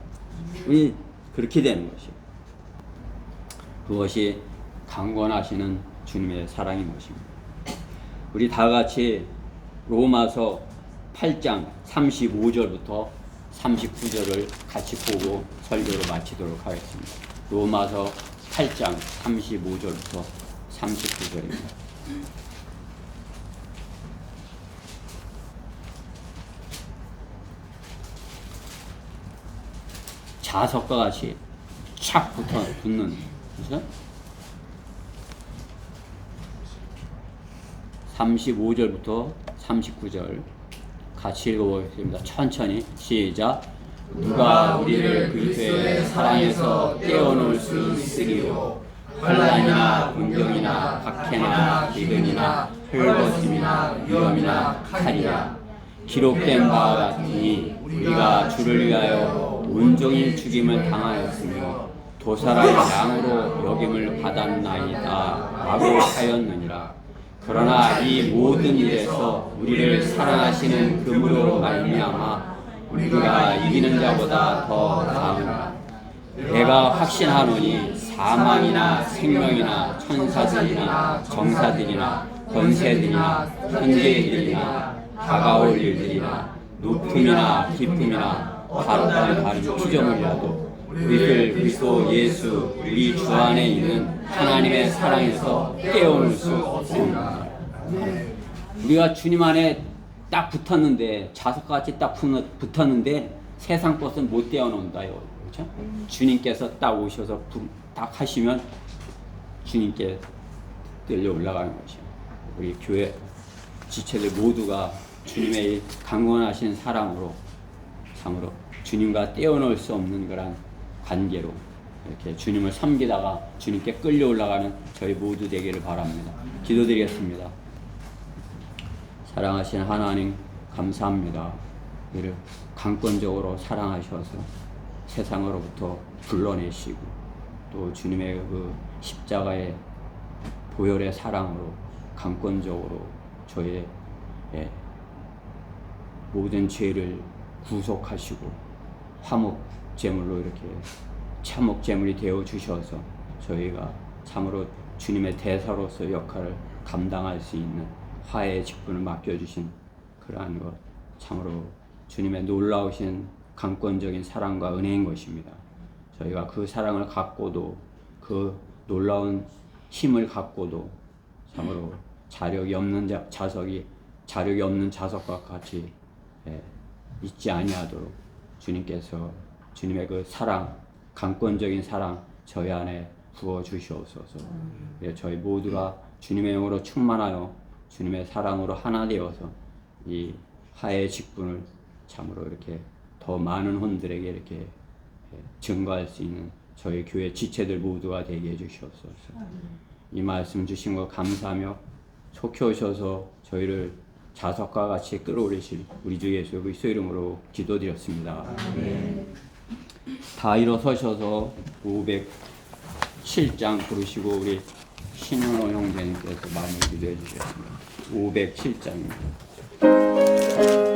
우리 그렇게 되는 것이에요. 그것이 강권하시는 주님의 사랑인 것입니다. 우리 다 같이 로마서 8장 35절부터 39절을 같이 보고 설교를 마치도록 하겠습니다. 로마서 8장 35절부터 39절입니다. 자석과 같이 착 붙는, 그렇죠? 35절부터 39절 같이 읽어보겠습니다. 천천히 시작. 누가 우리를 그리스도의 사랑에서 떼어놓을 수 있으리요? 환난이나 공경이나 박해나 기근이나 헐벗음이나 위험이나 칼이라. 기록된 바와 같으니 우리가 주를 위하여 온종일 죽임을 당하였으며 도살의 양으로 여김을 받았나이다 라고 하였느니라. 그러나 이 모든 일에서 우리를 사랑하시는 그분으로 말미암아 우리가 이기는 자보다 더 나으니라. 내가 확신하노니 사망이나 생명이나 천사들이나 정사들이나 권세들이나 현재일이나 다가올 일들이나 높음이나 깊음이나 다른 피조물이라도 우리를 그리스도 예수 우리 주 안에 있는 하나님의 사랑에서 떼어놓을 수 없습니다. 우리가 주님 안에 딱 붙었는데 자석같이 딱 붙었는데 세상 것은 못 떼어놓는다요. 그렇죠? 주님께서 딱 오셔서 딱 하시면 주님께 들려 올라가는 것이요. 우리 교회 지체들 모두가 주님의 강건하신 사랑으로 참으로 주님과 떼어놓을 수 없는 그런 관계로 이렇게 주님을 섬기다가 주님께 끌려 올라가는 저희 모두 되기를 바랍니다. 기도드리겠습니다. 사랑하신 하나님 감사합니다. 우리를 강권적으로 사랑하셔서 세상으로부터 불러내시고 또 주님의 그 십자가의 보혈의 사랑으로 강권적으로 저의 모든 죄를 구속하시고 화목 제물로 이렇게 참목 제물이 되어 주셔서 저희가 참으로 주님의 대사로서 역할을 감당할 수 있는 화해의 직분을 맡겨주신 그러한 것 참으로 주님의 놀라우신 강권적인 사랑과 은혜인 것입니다. 저희가 그 사랑을 갖고도 그 놀라운 힘을 갖고도 참으로 자력이 없는 자석과 같이 있지 아니하도록 주님께서 주님의 그 사랑, 강권적인 사랑 저희 안에 부어 주시옵소서. 저희 모두가 주님의 영으로 충만하여 주님의 사랑으로 하나 되어서 이 화해의 직분을 참으로 이렇게 더 많은 혼들에게 이렇게 증거할 수 있는 저희 교회 지체들 모두가 되게 해주시옵소서. 이 말씀 주신 것 감사하며 속히 오셔서 저희를 자석과 같이 끌어올리실 우리 주 예수 그리스도 이름으로 기도드렸습니다. 다 일어서셔서 507장 부르시고 우리 신은호 형제님께서 많이 기도해 주셨습니다. 507장입니다.